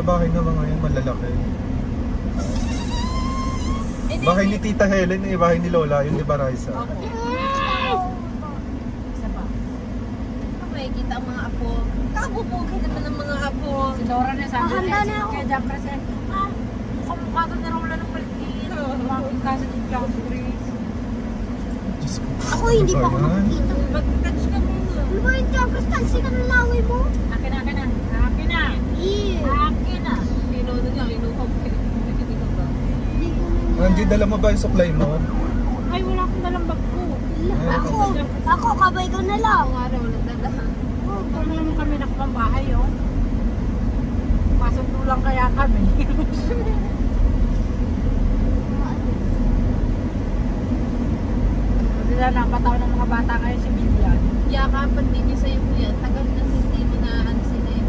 bahay naman ngayon malalaki. Bahay ni Tita Helen eh, bahay ni Lola, yun di ba Raisa? Opo. Isa pa. Makikita ang mga apo. Kabubugi naman ang mga apo. Si Dora na sabi niya, kaya dyan kasi, kamukha doon na Lola ng Palestino. Makikita sa Tita Chris. Diyos ko. Ako hindi pa ako makikita. Mag-touch ka muna. Ano ba yung Jagras? Tansi ka ng laway mo? Akin na, akin na. Akin na. Akin na. Pinuno niya, kinuha mo. Hindi ko ba? Angie, dala mo ba yung supply mo? Ay, wala akong dalang bag ko. Ako, kabay ko na lang. Ang araw, walang dalahan. Kami naman kami nakapambahay, oh. Pasok lang kaya kami. Sila napataw ng mga bata ngayon si Bilyan. Yakapan din niya sa'yo po yan. Tagal na hindi mo na ano sila eh.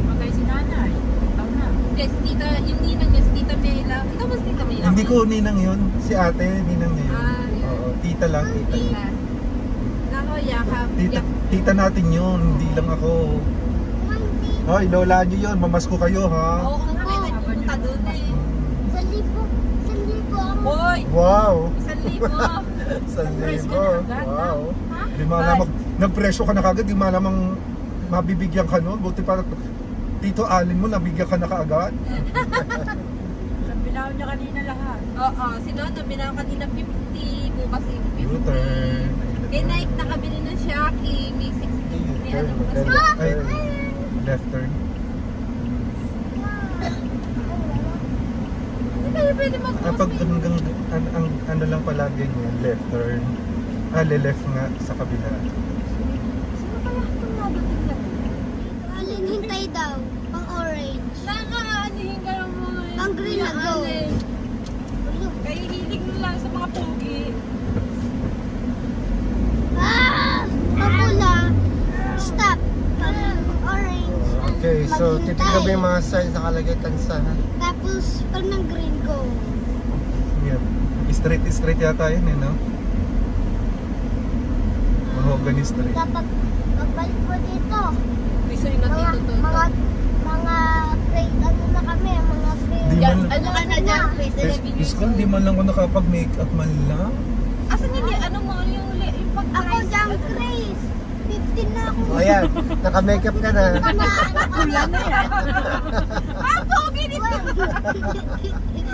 Magay si nanay. Taw na. Yes, tita, yung ninang niya, si Tita Mela. Ikaw ba si Tita Mela? Hindi ko ninang yun. Si ate, ninang niya yun. Ah, yun. Oo, tita lang, tita. Tita. Nako, yakap. Tita natin yun, hindi lang ako. Hoy, lola nyo yun, mamasko kayo ha. Oo, kung kami nagpupunta doon eh. 1,000 ang Hoy! Wow! 1,000. Sanlibo. Wow. Di malamang, nagpresyo ka na kagad, di malamang mabibigyan ka nun. Buti para Tito Alin mo, nabigyan ka na kaagad. Sa binaw niya kanina lahat. Oo, si Nona, binaw kanina 50, bukas yung 50. U-turn. Kay Nike, nakabili ng Shaki, may 60. May ano bukas U-turn. yun. Ay, left turn. Hindi kayo pwede Pag mag-cross hanggang, ano lang palagi niya, left turn. Left nga sa kabila. Sino kaya itong nadating na? Alin, hintay daw. Pang orange. Nakakaanihin ka ng mga yun. Ang green na go. Kaya hilig mo lang sa mga pogi. Papula. Stop. Pang orange. Okay, so Maghintay. titignan mo yung mga signs nakalagay tansa ha? Tapos, pag ng green, go. Yan. Straight yata yun eh, no? Mahogany street. Dapat, pagbalik mo dito. Gusto yung natito to. Mga grade, ano na kami, mga grade. Di man, Ano ka na dyan, please? 11 years Diyos ko, hindi man lang ako nakapag-makeup man lang. Asan yun? Ano mo yung Ako pag-price? dyan, Grace. 15 na ako. O yan, naka-makeup ka na. Pula na yan. Pogi nito.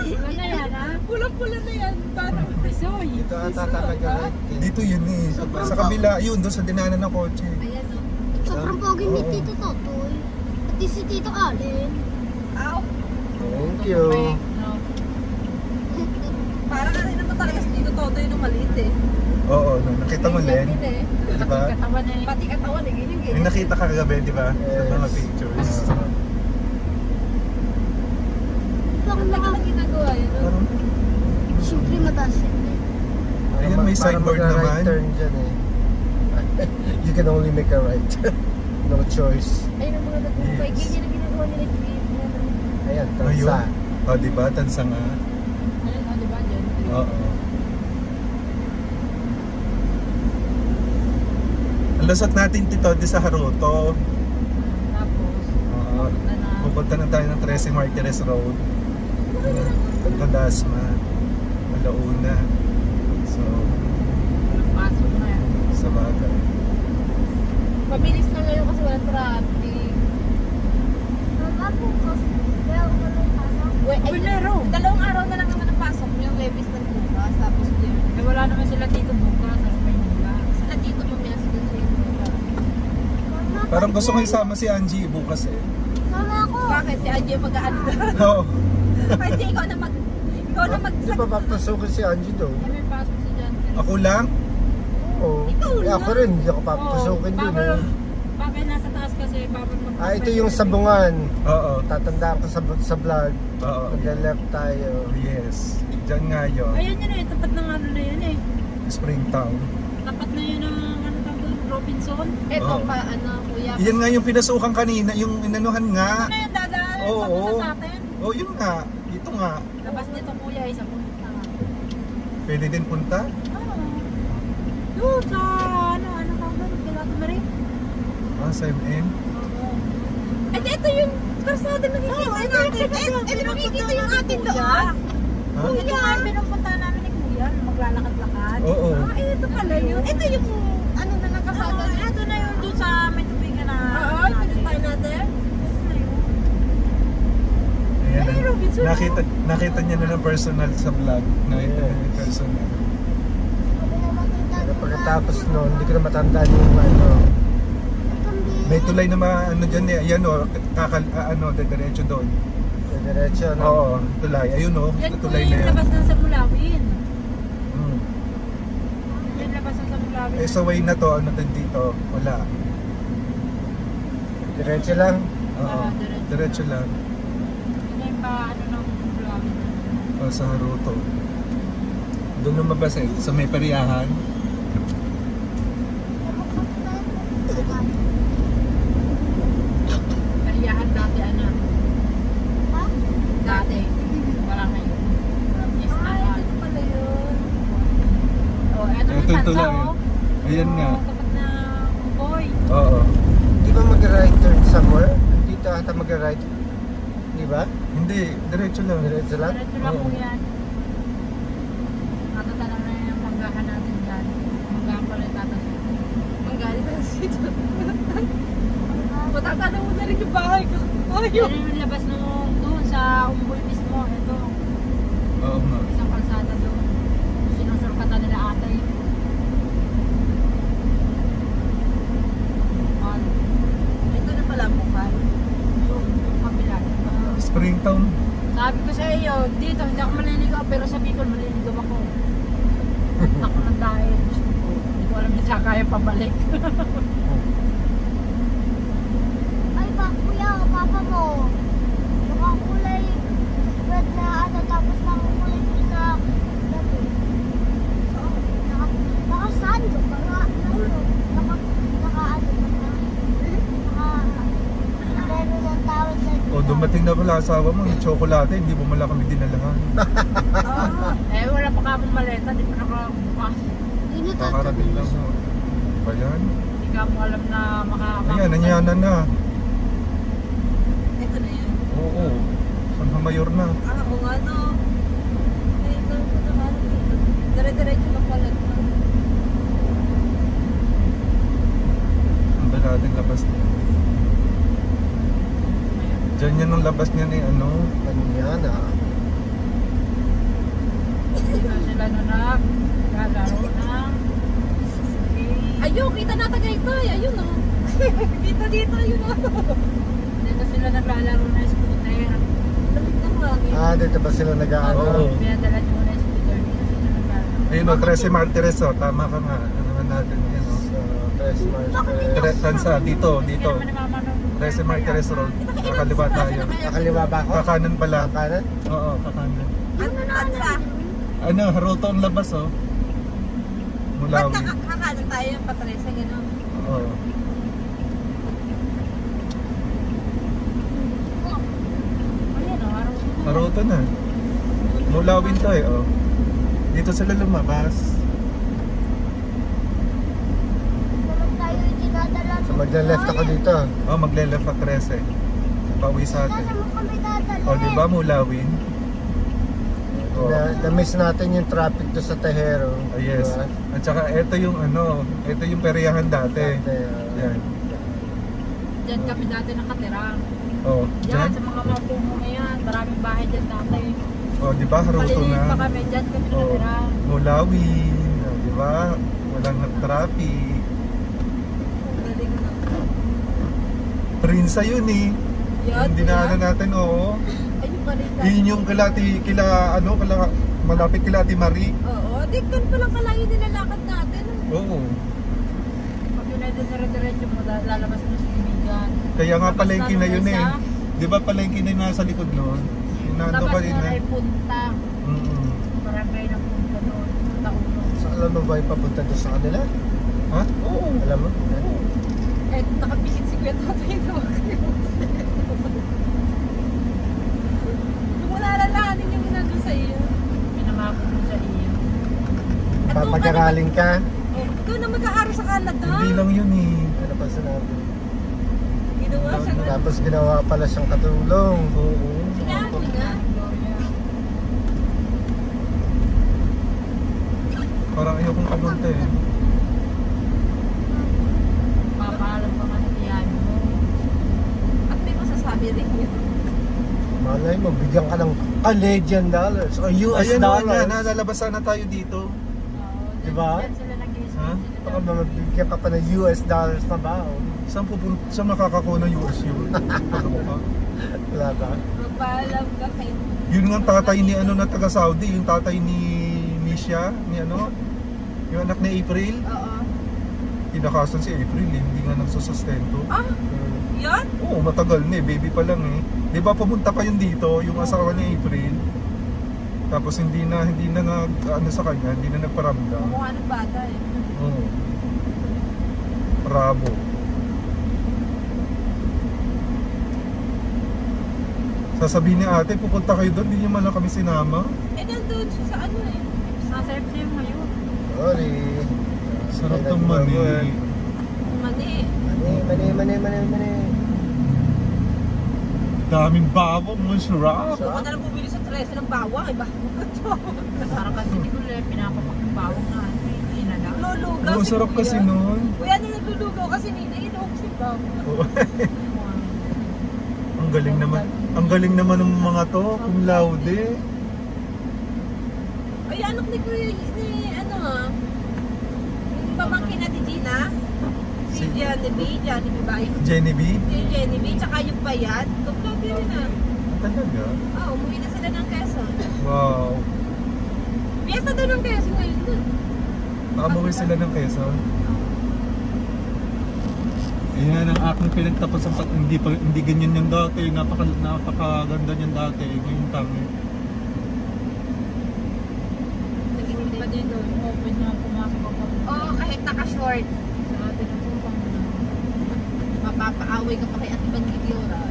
Ano na yan, ha? Pulang-pula na yan. Parang Pisoy. Dito ata talaga. Dito yun eh. Sa kabila, yun, doon sa dinanan ng kotse. ayan o. Sobrang pogi ni Tito Totoy. Pati si Tito Allen. Ow. Thank you. Parang ano naman talaga si Tito Totoy nung maliit eh. Oo, nakita mo Len. Di ba? Katawan na Pati katawan eh. Ganyan May ganyan. nakita ka kagabi, di ba? Sa Yes. mga pictures. Bakit Ang mga, tagal na ginagawa yun. no? Parang, siyempre mataas yun. Ayun, may signboard Para naman. mag-right turn dyan eh. You can only make a right. No choice. Ayun ang mga nagpumpay. Yes. Ganyan ang ginagawa nila. Ayan, ayun. tansa. O, di ba? Tansa nga. Ayun, o, diba dyan? Oo. Ang lusot natin dito di sa Haruto. Tapos, Oo. punta na. Pupunta na tayo ng 13 Martires Road. Punta Dasma. Malauna. So, Pasok na yan. sa bagay. Mabilis na ngayon kasi walang traffic. Mama po ko. Kaya ako naman pasok. Wait, Uy, meron. dalawang araw na lang naman ang pasok yung Levis ng bukas. Tapos yun. Eh, wala naman sila dito bukas sa Maynila. Sila dito mamaya sila sa Mama, Parang gusto ko isama si Angie bukas eh. Mama ako. Bakit? Si Angie mag-aano na. Oo. Angie, ikaw na mag... Ikaw na mag... Di ba papasukin si Angie doon? Eh, may pasok si John. Ako lang? Oo. Eh, ako rin, hindi ako papasukin doon eh. Bakit nasa taas kasi, bakit Ito yung sabungan. Oo. Tatandaan ko sa vlog. Oo. Mag-left tayo. Yes. Diyan nga yun. Ayan yun eh, tapat ng ano na yun eh. Springtown. Tapat na yun ng ano tawag doon, Robinson. Eto Oo. pa, ano, kuya. Yan nga yung pinasukan kanina, yung inanuhan nga. Ano yun, dadaan? Oo. Papunta sa atin. Oh, yun nga. Ito nga. Labas nito kuya, isa punta. Pwede din punta. Yun sa ano tawag doon, Galata Marie. Ah, sa MM. Oo. ito yung karsada nakikita natin. Ito nakikita yung atin doon. Ha? Ito nga yung pinupunta namin ni Kuya, maglalakad-lakad. Oo. Ito pala yun. Ito yung ano na nakasada. Ito na yun doon sa may tubigan na. Oo, pinuntahan natin. Ayan, Ay, Robinson, nakita niya na ng personal sa vlog. Nakita niya ng personal. Pero pagkatapos noon, hindi ko na matandaan yung ano. May tulay na ano dyan eh. Ayan o, diretso doon. Diretso, no? Oo, tulay. Ayun o, Yan po tulay na yung yan. labas ng Samulawin. Hmm. Yung labas ng Samulawin. Eh sa way na to, ano din dito? Wala. Diretso lang. Oo, diretso lang. Yun yung ano ng Samulawin. O, sa Haruto. Doon lumabas eh, sa may pariyahan. Kaliyahan dati ano. Dati. Wala na yun. Yes na yan. Ito pala yun. Oh, eto Ito yung yung tansa tulay. oh. Ayan nga. Oh, tapat na boy. Oo. Di ba mag-right turn somewhere? Dito ata mag-right. Di ba? Hindi, diretso lang. Diretso lang? Diretso lang po Oo. yan. Natatanong na yung manggahan natin dyan. Manggahan pala yung tatanong. Manggaling na dito. Matatanong mo na rin yung bahay ko. Yan yung labas nung doon sa Umboy mismo. Ito. Oo nga. Isang kalsada doon. Sinusurkatan nila atay. Ito na pala ang bukal. Yung kabila. Springtown. Sabi ko sa iyo, dito hindi ako maliligaw pero sa Bicol maliligaw ako. Ako na dahil gusto ko. Hindi ko alam na siya kaya pabalik. Ay, kuya, papa mo. Nakakulay red na ano, tapos nakakulay din na gabi. Nakasando, para ano, naka meron ng tawag na O dumating na pala asawa mo, yung tsokolate, hindi mo mala kami dinalahan. Eh wala pa ka akong maleta, di pa nakabukas. Hindi Kakarating lang mo. Ba yan? Hindi ka mo alam na makakapag. Ayan, nanyanan na. Ito na yan. Oo. San Mayor na. Oo nga no. Ito naman. Dire-diretso ka pala. Ang dalading labas niya. Diyan yan ang labas niya ni ano. Ano yan ah? Sila na naglalaro ng Ayun, kita na Tagaytay. Ayun o. Dito, ayun o. dito sila naglalaro ng scooter. Lamig ng hangin. Ah, dito ba sila Oo. nag-ano? Pinadala niyo muna yung scooter dito sila naglalaro. Ayun o, 13 Martires o. Tama ka nga. Ano naman natin yan o. Sa Tres Martires. Tansa, dito, dito. Hindi naman ni Mama nung 13 Martires Road. Kakaliwa tayo. Nakaliwa ba ako? Kakanan pala. Kanan? Oo, kakanan. Ano na sa? Ano, Haruto ang labas o. Ba't Mulawi. nakakanan tayo yung patresa gano'n? Oo. Ayan o, araw na. Haruto na. Mulawin tayo o. Dito sila lumabas. naman tayo dinadala. So magla-left ako dito. O, magle-left at 13. Pauwi sa atin. Nasa mo kami dadala. O, di ba Mulawin? Oo. Na-miss natin yung traffic doon sa Tejero. Oh, yes. Diba? At saka ito yung ano, ito yung periyahan dati. Yan. Diyan kami dati nakatira. Oh, Diyan, dyan. sa mga mapungo na yan. Maraming bahay dyan dati. Oh, di ba Haruto Maliliit pa na? kami, dyan kami Oh, nakatira. Mulawin. Oh, di ba? Walang traffic. Galing na. Prinsa yun eh. Yan, Yung dinaanan natin, oo. Ayun pa rin. Yun yung malapit kila Ate Marie. Oo, di doon pa lang kalayo nilalakad natin. Oo. Pag yun ay dire-diretso mo, lalabas mo sa ibigan. Kaya nga Tapos palengke na yun eh. isa, Di ba palengke na yung nasa likod noon? Yung nando Tapos pa rin nun na. ay punta. Mm-mm. Barangay na punta doon. Punta ulo. So alam mo ba yung papunta doon sa kanila? Ha? Oo. Alam mo? Eh, nakapikit si Kuya Totoy na Yung wala lalahanin yung ginagawa sa iyo. Pinangako mo sa iyo. Papag-aralin ka? Oh, ikaw na mag-aaral sa Canada. Hindi lang yun eh. Ano pa sinabi? Ginawa siya nga. Tapos ginawa pala siyang katulong. Oo. Sinabi na. Parang ayokong kamunta eh. Papaalam pa nga sa tiyan mo. At may masasabi rin yun. Malay mo, bigyan ka ng Canadian dollars o US Ayan o, dollars. nalalabas sana tayo dito. Oo, Diba? dyan sila nag-i-spend Ha? sila Baka dyan. mabigyan ka pa ng US dollars na ba? Saan makakakuha ng US yun? Ano ba? Wala ba? Magpaalam ka kayo. Yun nga ang tatay ni ano na taga Saudi, yung tatay ni Misha, ni ano, yung anak ni April. Oo. Tinakasan si April eh, hindi nga nagsusustento. Ah, yan? Oo, matagal na eh, baby pa lang eh. Di ba pumunta pa yun dito, yung asawa ni April. Tapos hindi na ano sa kanya, hindi na nagparamdam. Mukha ng bata eh. Oo. Bravo. Sasabihin ni ate, pupunta kayo doon, hindi niyo man lang kami sinama. Eh, nandun siya sa ano eh. Nasa FCM ngayon. Sorry. Sarap ng mani. Mani. Mani. Daming bawang, masarap. Huwag ka na lang bumili sa 13 ng bawang. Iba. Parang kasi hindi ko lang pinapapak yung bawang na. Hindi na lang. Lulugaw Oo, si sarap Kuya. kasi nun. Kuya, na naglulugaw kasi nila. Inom si bawang. Oo. Ang galing naman ng mga to, cum laude. Ay, anak ni Kuya, ni ano ah. Yung pamangkin na ni Gina. Si Genevieve ba yun? Genevieve? Yung Genevieve, tsaka yung Bayad. Kumplabi rin ah. Talaga? Umuwi na sila ng Quezon. Wow. Fiesta daw ng Quezon ngayon dun. Nakamuwi sila ng Quezon. Ayan ang aking pinagtapos ang hindi ganyan yung dati. Napakaganda yung dati. Ngayon tangi. Naging Pa din doon. Open na pumasok ako. Oo, kahit naka-short. Sa atin ang pupang Mapapaaway ka pa kay Ate Bandidiora.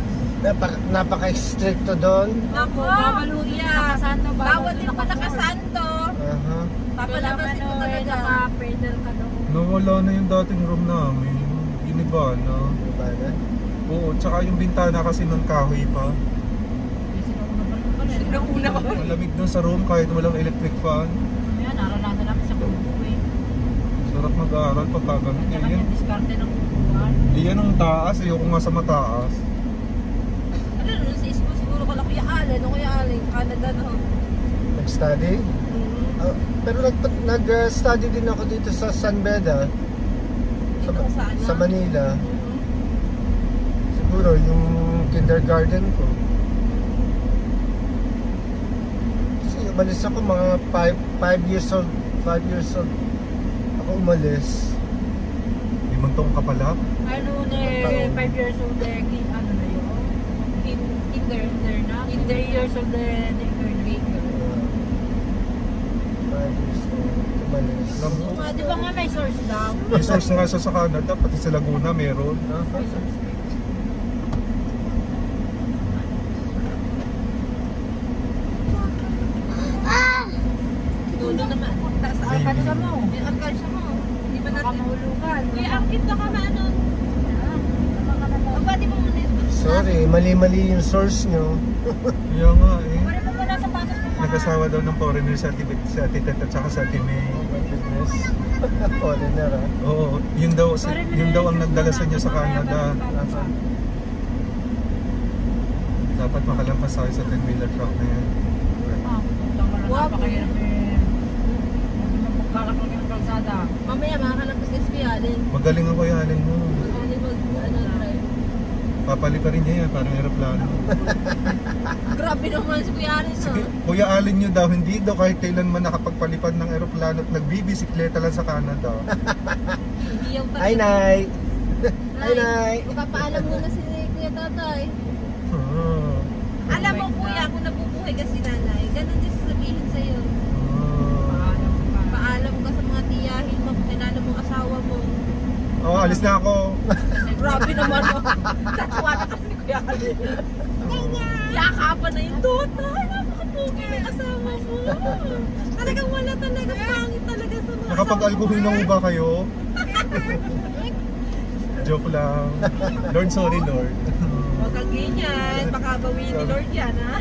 Napaka-stricto doon. Naku, bawal Kuya. nakasanto, Bawal din po nakasanto. Aha. Papalabasin mo talaga. Naka-pedal ka doon. Nawala na yung dating room namin. Giniba na. Diba na? Oo, tsaka yung bintana kasi nun kahoy pa. Sinauna pa. Malamig dun sa room kahit walang electric fan. Yan, naranasan namin sa kubo eh. Sarap mag-aaral pagka ganun. Kanya Yan. diskarte ng kubuhan. Iyan ang taas, ayoko nga sa mataas. Ano nun, sa ispo siguro ko lang Kuya Allen. O Kuya Allen, Canada na ho. Nag-study? Pero nag-study din ako dito sa San Beda. Dito sa ano? Sa Manila. Siguro yung kindergarten ko. Kasi umalis ako mga 5 years old. 5 years old ako umalis. Limantong ka pala. Ano na 5 years old eh, ano na yun? Kinder na? 3 years old eh, third grade. 5 years old umalis. Di ba nga may source daw? May source nga siya sa Canada, pati sa Laguna meron. May source. Dulo naman. Taas ang Baby. alkansya mo. Yung alkansya mo. Hindi ba Baka natin? mahulugan. Kuya, ang cute na ka na ano. Pabati mo muna yun. Sorry, mali-mali yung source nyo. Kaya nga eh. Wala mo muna sa patas mo. Nag-asawa daw ng foreigner sa Ate Teta at saka sa Ate May. Oh my goodness. Foreigner ah. Oo, yun daw ang nagdala sa inyo sa Canada. Dapat makalampas tayo sa 10-wheeler truck na yan. Napakahirap eh. Magkalaklang yung kalsada. Mamaya makakalapos na si Kuya Allen. Magaling ang Kuya Allen mo. Allen drive. Papali pa rin niya yan, parang aeroplano. Grabe naman si Kuya Allen. Sige, Kuya Allen nyo daw, hindi daw kahit kailanman nakapagpalipad ng aeroplano at nagbibisikleta lang sa Canada. Hindi yung Hi, Nay! Hi, Nay! Magpapaalam muna si Kuya Tatay. Ah, Alam mo Kuya, kung nabubuhay ka si Nanay, ganun din sasabihin sa'yo. ah. Paalam ka sa mga tiyahin mo, kilala mo asawa mo. Oh, alis na ako. Grabe naman o. Natuwa na kasi ni Kuya Allen. Yakapan na yung Tatay. Napakapugi ng asawa mo. Talagang wala talaga. Pangit talaga sa mga Nakapag-alcohol na mo ba kayo? Joke lang. Lord, sorry Lord. Huwag kang ganyan. Baka bawiin ni Lord yan, ha?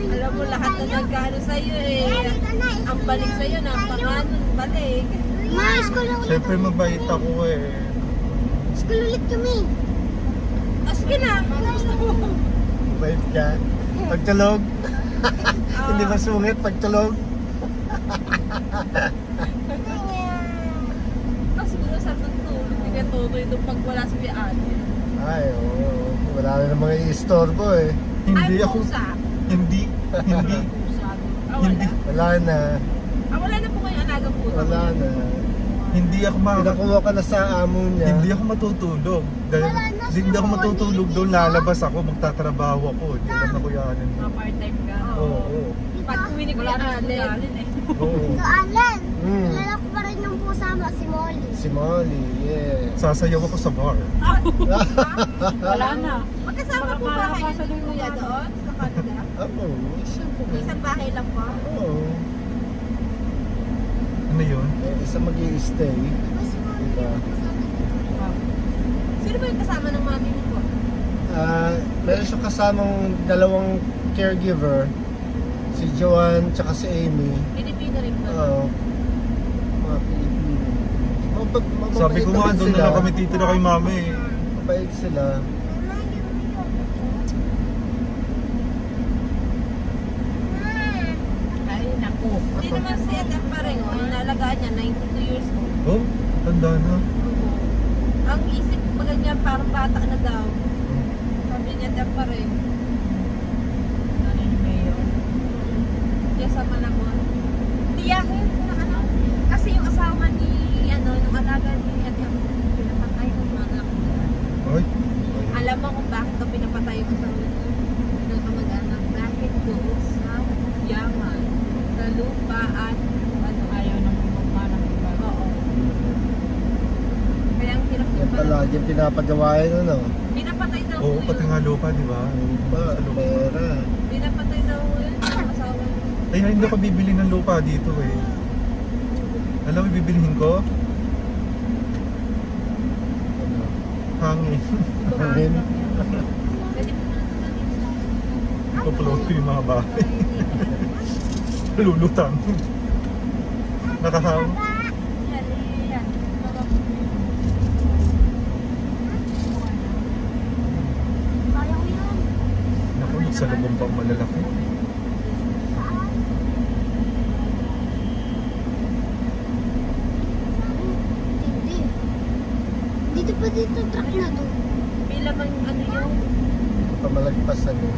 Alam mo, lahat na nagkano sa'yo eh. Ang balik sa'yo, napakanon, balik. Ma, school ulit. Siyempre mabait ako eh. School ulit kami. Sige na, kung gusto mo. Bait ka. Pagtulog. Hindi ba sungit pagtulog? Siguro sa tutulog, hindi ka tuloy doon pag wala si Ate. Ay, oo. Wala na namang i-istorbo eh. Hindi Ay, ako, pusa. hindi. Wala. Wala na. Wala na po kayong alagang pusa. Wala na. Hindi ako Pinakuha ka na sa amo niya. Hindi ako matutulog. Dahil hindi ako matutulog doon, lalabas ako, magtatrabaho ako. Hindi lang ako yanin. Mga part-time ka. Oo. Pag uwi ni Kuya Allen. Oo. So, Alan, Mm. kilala ko pa rin yung pusa mo, si Molly. Si Molly, yeah. Sasayaw ako sa bar. Wala na. Magkasama po ba kayo sa Kuya doon sa Canada? Oo. Isang bahay lang po. Oo. Ano yun? Isa mag-i-stay. Diba? Sino ba yung kasama ng mami mo po? Meron siya kasamang dalawang caregiver. Si Joanne tsaka si Amy. Pilipino rin po. Oo. Mga Pilipino. Mababait Sabi ko nga, naman doon na sila. lang kami titira kay mama eh. Mabait sila. Ay, naku. Hindi naman si Ate Pareng, yung nalagaan niya, 92 years old. Oh, tanda na. Ang isip ko ganyan, parang bata na daw. Sabi niya, Ate Pareng, Ano yung mayor? kaya sa Malabon. Tiyakin ko na ano. Kasi yung asawa ni, yung alaga ni Ate Pareng, pinapatay ng mga anak niya. Ay, Alam mo kung bakit ito pinapatay yung asawa niya ng kamag-anak? Dahil doon sa yaman, sa lupa at ano, Ayaw nang magmanang iba. oo. Kaya ang hirap Yan yung palagi yung pinapagawain ano. pinapatay daw oo, po pati yun. nga lupa, di ba? Ba, pera. Pinapatay daw yun yung asawa niya. Kaya hindi ako bibili ng lupa dito eh. Alam mo, bibilihin ko? Hangin. Hangin. Pwede po na Ipupulot ko yung mga bahay. Lulutang. Nakahang. Sayang yun. Naku, nagsalubong pang malalaki. Hindi. Dito pa dito, truck na to. bilang ang ano yung Pamalagpasan eh.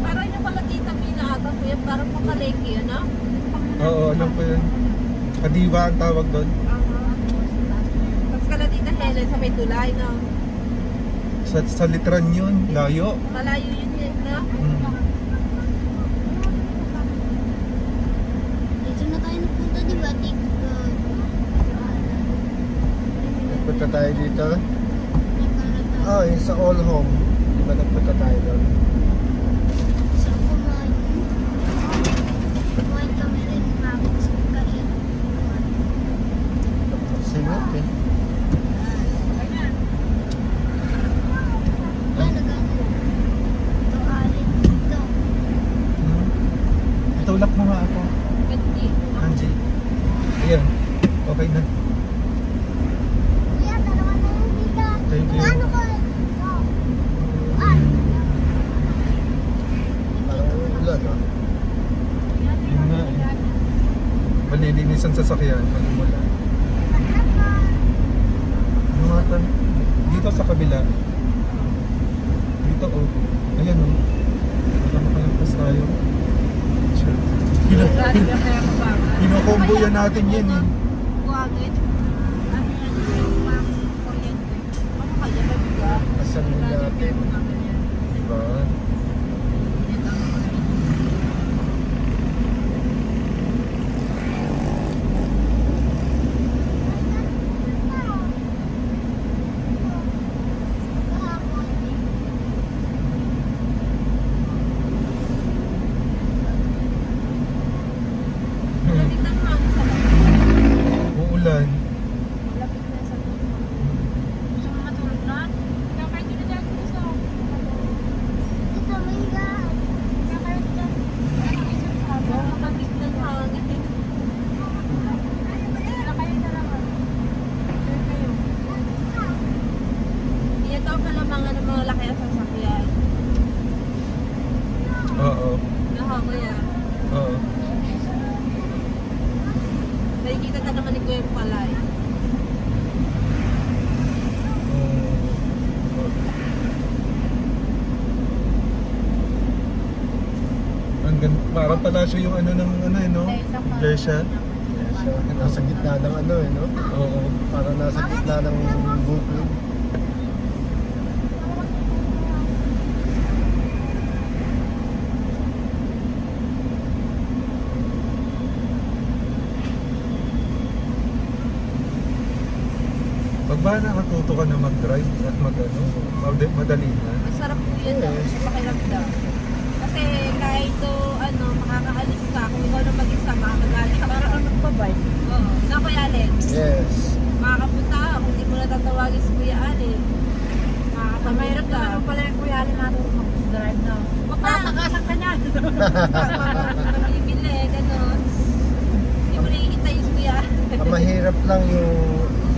parang yung pala tita Mina ata po yan, parang pakaleki, ano? Oo, alam ko yun. Kadiwa ang tawag doon. Tapos kala tita Helen sa may tulay, no? Sa litran yun, layo. Malayo yun yun, no? Dito na tayo napunta, di ba? Nagpunta tayo dito. Ah, yung sa All Home. Di ba nagpunta tayo doon? Sa kumain. Kumain kami rin namin sa kain. Singit eh. Ano gano'n? Ito alin dito. Itulak mo nga ako. Hindi. Angie. Ayan. Okay na. Kuya, dalawa na yung dito. Thank you. Ano ko? Parang ulan, no? Yun nga eh. Malilinis ang sasakyan. Malimula. Yung mga dito sa kabila. Dito oh. Ayan oh. natin yan eh. Buwagin. Ano yan? Parang kuryente. Ano kaya ba biga? Asamin natin. Diba? Uulan. Gusto mo matulog na? Kakain ko na dyan. Gusto. Ito, may higaan. Kakaroon dyan. Kakain na naman. Share kayo. Ito ang kalamangan ng mga laki at sasakyan. Oo. Nahako yan. Oo. Nakikita na naman ni Kuya yung palay. Parang palasyo yung ano ng ano eh, no? Iglesia. Siya, nasa gitna ng ano eh, no? Oo. Parang nasa gitna ng bukid. Pag ba nakatuto ka na mag-drive at mag-ano, madali na. Masarap po yan Yes. sa pakiramdam. Kasi kahit to, ano, makakaalis ka, kung ikaw na mag-isa, makakagalit ka. Para ang nagpabay. Oo. Na Kuya Alex, Yes. makakapunta ka kung hindi mo na tatawagin si Kuya Alex. Sa mahirap Makakapagod ka. naman pala yung kuya natin mag-drive na. Magtatakasan ka niyan. Mamimili, gano'n. Hindi mo nakikita yung si Kuya Alex. Ang mahirap lang yung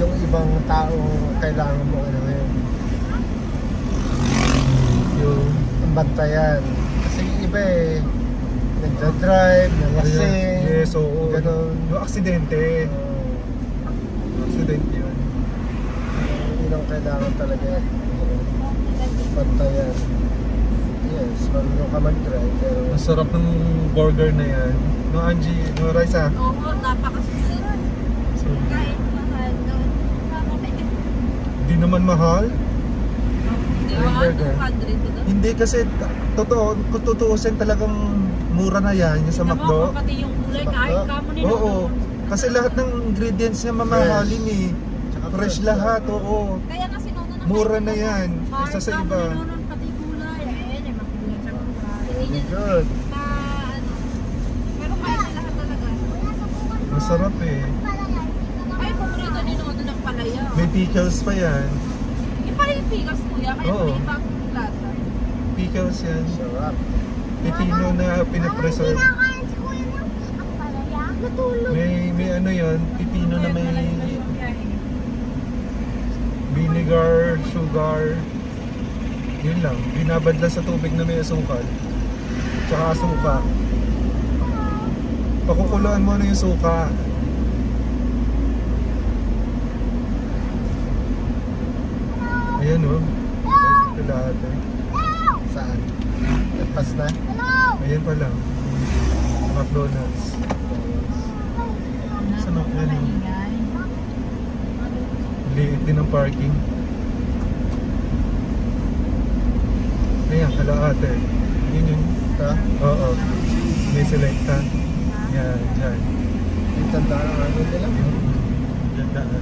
ibang tao kailangan mo ano yun. Yung bantayan. Kasi yung iba eh, nagdadrive, nalasing, Yes, oo. gano'n. Yung aksidente. Aksidente yun. Yun ang kailangan talaga. Bantayan. Yes, marunong ka mag-drive pero Ang sarap ng burger na yan. No, Angie, no, Raisa. Oo, napakasusunod. So, Kahit mahal doon. di naman mahal. Hindi Ay, ba? burger. 200 ba doon? Hindi kasi, totoo, kung tutuusin talagang mura na yan, yung sa Tignan mo, McDo. pati yung kulay, kahit kamo nila. Oo. Kasi lahat ng ingredients niya mamahalin eh. Tsaka Fresh lahat, oo. Kaya nga sinuno na Mura na yan. Kahit Isa sa kamo iba. nila nun, pati kulay. Ayun, eh, makulang sa kulay. Hindi niya good. na ano. Pero kaya na lahat talaga. Masarap eh. Ay, paborito ni Nono ng palaya. May pickles pa yan. Yung parang yung pigas kuya, kaya Oo. may ibang lasa. Pickles yan. Sarap. Pipino na pinapreserve. Kinakain si kuya ng ang palaya. Natulog. May ano yan, pipino na may Malayo yung biyahe. vinegar, sugar. Yun lang. Binabad lang sa tubig na may asukal. Tsaka asuka. Pakukuluan mo na yung suka. Ayan o. Ito lahat eh. Saan? Nagpas na? Ayan pa lang. McDonald's. Saan ako yan? Maingay. Liit din ang parking. Ayan, kalahate. Yun yun. Ito? Oo. May selecta. Yan, dyan. Yung tandaan ang ano nila? Dyan daan.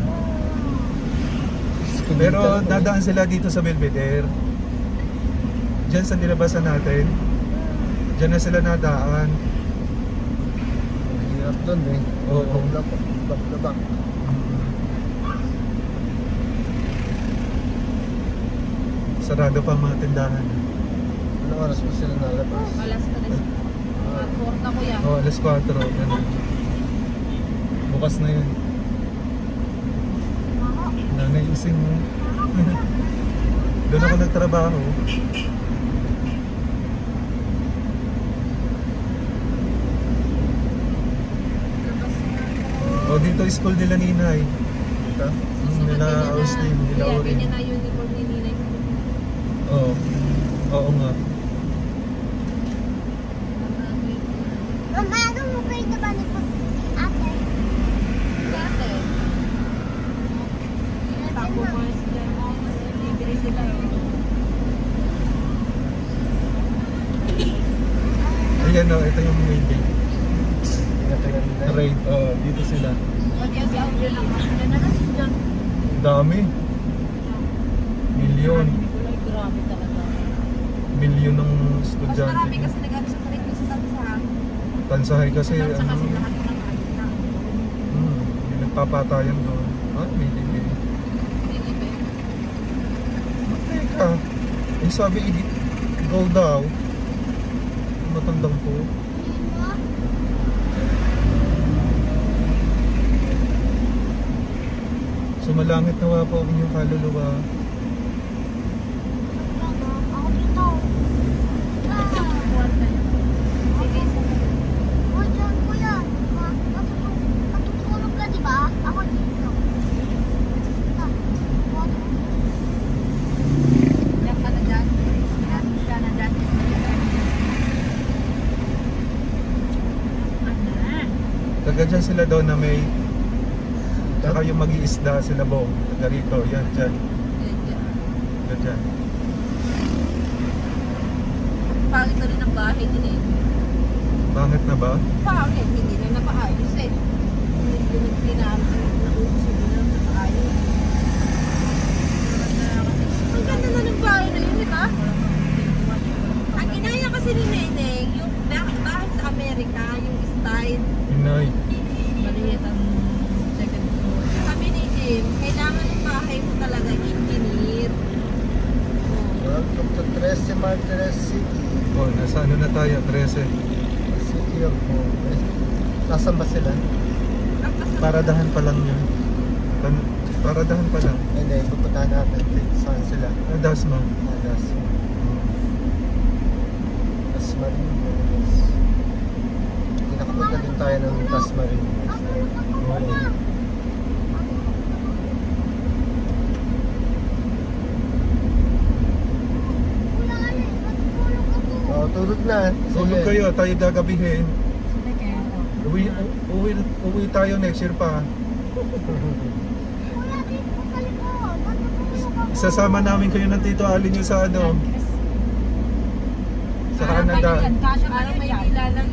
Pero dadaan sila dito sa Belvedere. Diyan sa nilabasan natin. Diyan na sila nadaan. Hirap doon eh. Oo. Back. Sarado pa ang mga tindahan. Anong oras mo sila nalabas? Alas 3. Porta kuya. Oh, alas 4. Ganun. Bukas na yun. Nanay ising mo. Doon ako nagtrabaho. O dito school nila Ninay. Ito? Nila Austin, nila Kuya, Orin. ganyan na uniform ni Ninay. Oo. Oo nga. Mama, ano mo kayo na ba ni ate? Dami. Milyon. Ay, grabe talaga. Milyon ng Mas estudyante. marami kasi nag-ano sa tarik sa tansa. Tansahay kasi, Sa kasi ano, lahat ng na. may nagpapatayan doon. Ah, may delay. Teka, sabi, go daw. Matandang po. Sumalangit nawa po ang inyong kaluluwa. Ako dito. Uy, dyan kuya. Matutulog ka, diba? Ako dito. Yan ka na dyan. Yan ka na dyan. Taga dyan sila daw na may saka yung mag-iisda sila bong. Taga rito, yan, dyan. Taga dyan. Pangit na rin ang bahay din eh. Bakit na ba? Pangit, hindi na napaayos eh. Hindi na naubos yung na napaayos. Ang ganda na ng bahay na yun, di ba? Ang inaya kasi ni Neneng, yung bahay sa Amerika, yung style. Inay. Maliit ang second floor. Sabi ni Jim, kailangan yung bahay mo talaga engineer. Welcome to Trece Martires City. Oh, nasa ano na tayo? 13. City of Hope. Nasaan ba sila? Paradahan pa lang yun. Paradahan pa lang. Hindi, pupuntahan natin. Saan sila? Ah, Dasma. Dasmariñas. Pinakapunta din tayo ng Dasmariñas. Oo. Oh, tulog na. Tulog Sige. kayo, tayo gagabihin. Sige kaya ako. Uwi tayo next year pa. Isasama namin kayo ng Tito Alin nyo sa ano, sa Canada. Kasya Parang may yan. kilalang.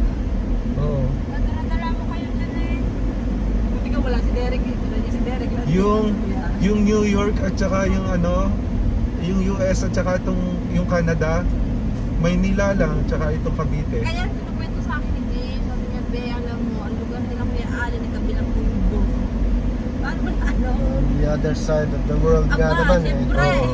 Oo. Nadala mo kayo dyan eh. Buti ka wala si Derek eh. Wala niya si Derek. Yung New York at saka yung ano, yung US at saka yung Canada, Maynila lang, tsaka itong Cavite. Kaya kinukwento sa akin ni Jim, sabi niya, Be, alam mo, ang lugar nila Kuya Allen ay kabilang mundo. Paano ba ano? On the other side of the world nga Aba, naman eh. siyempre. Oo.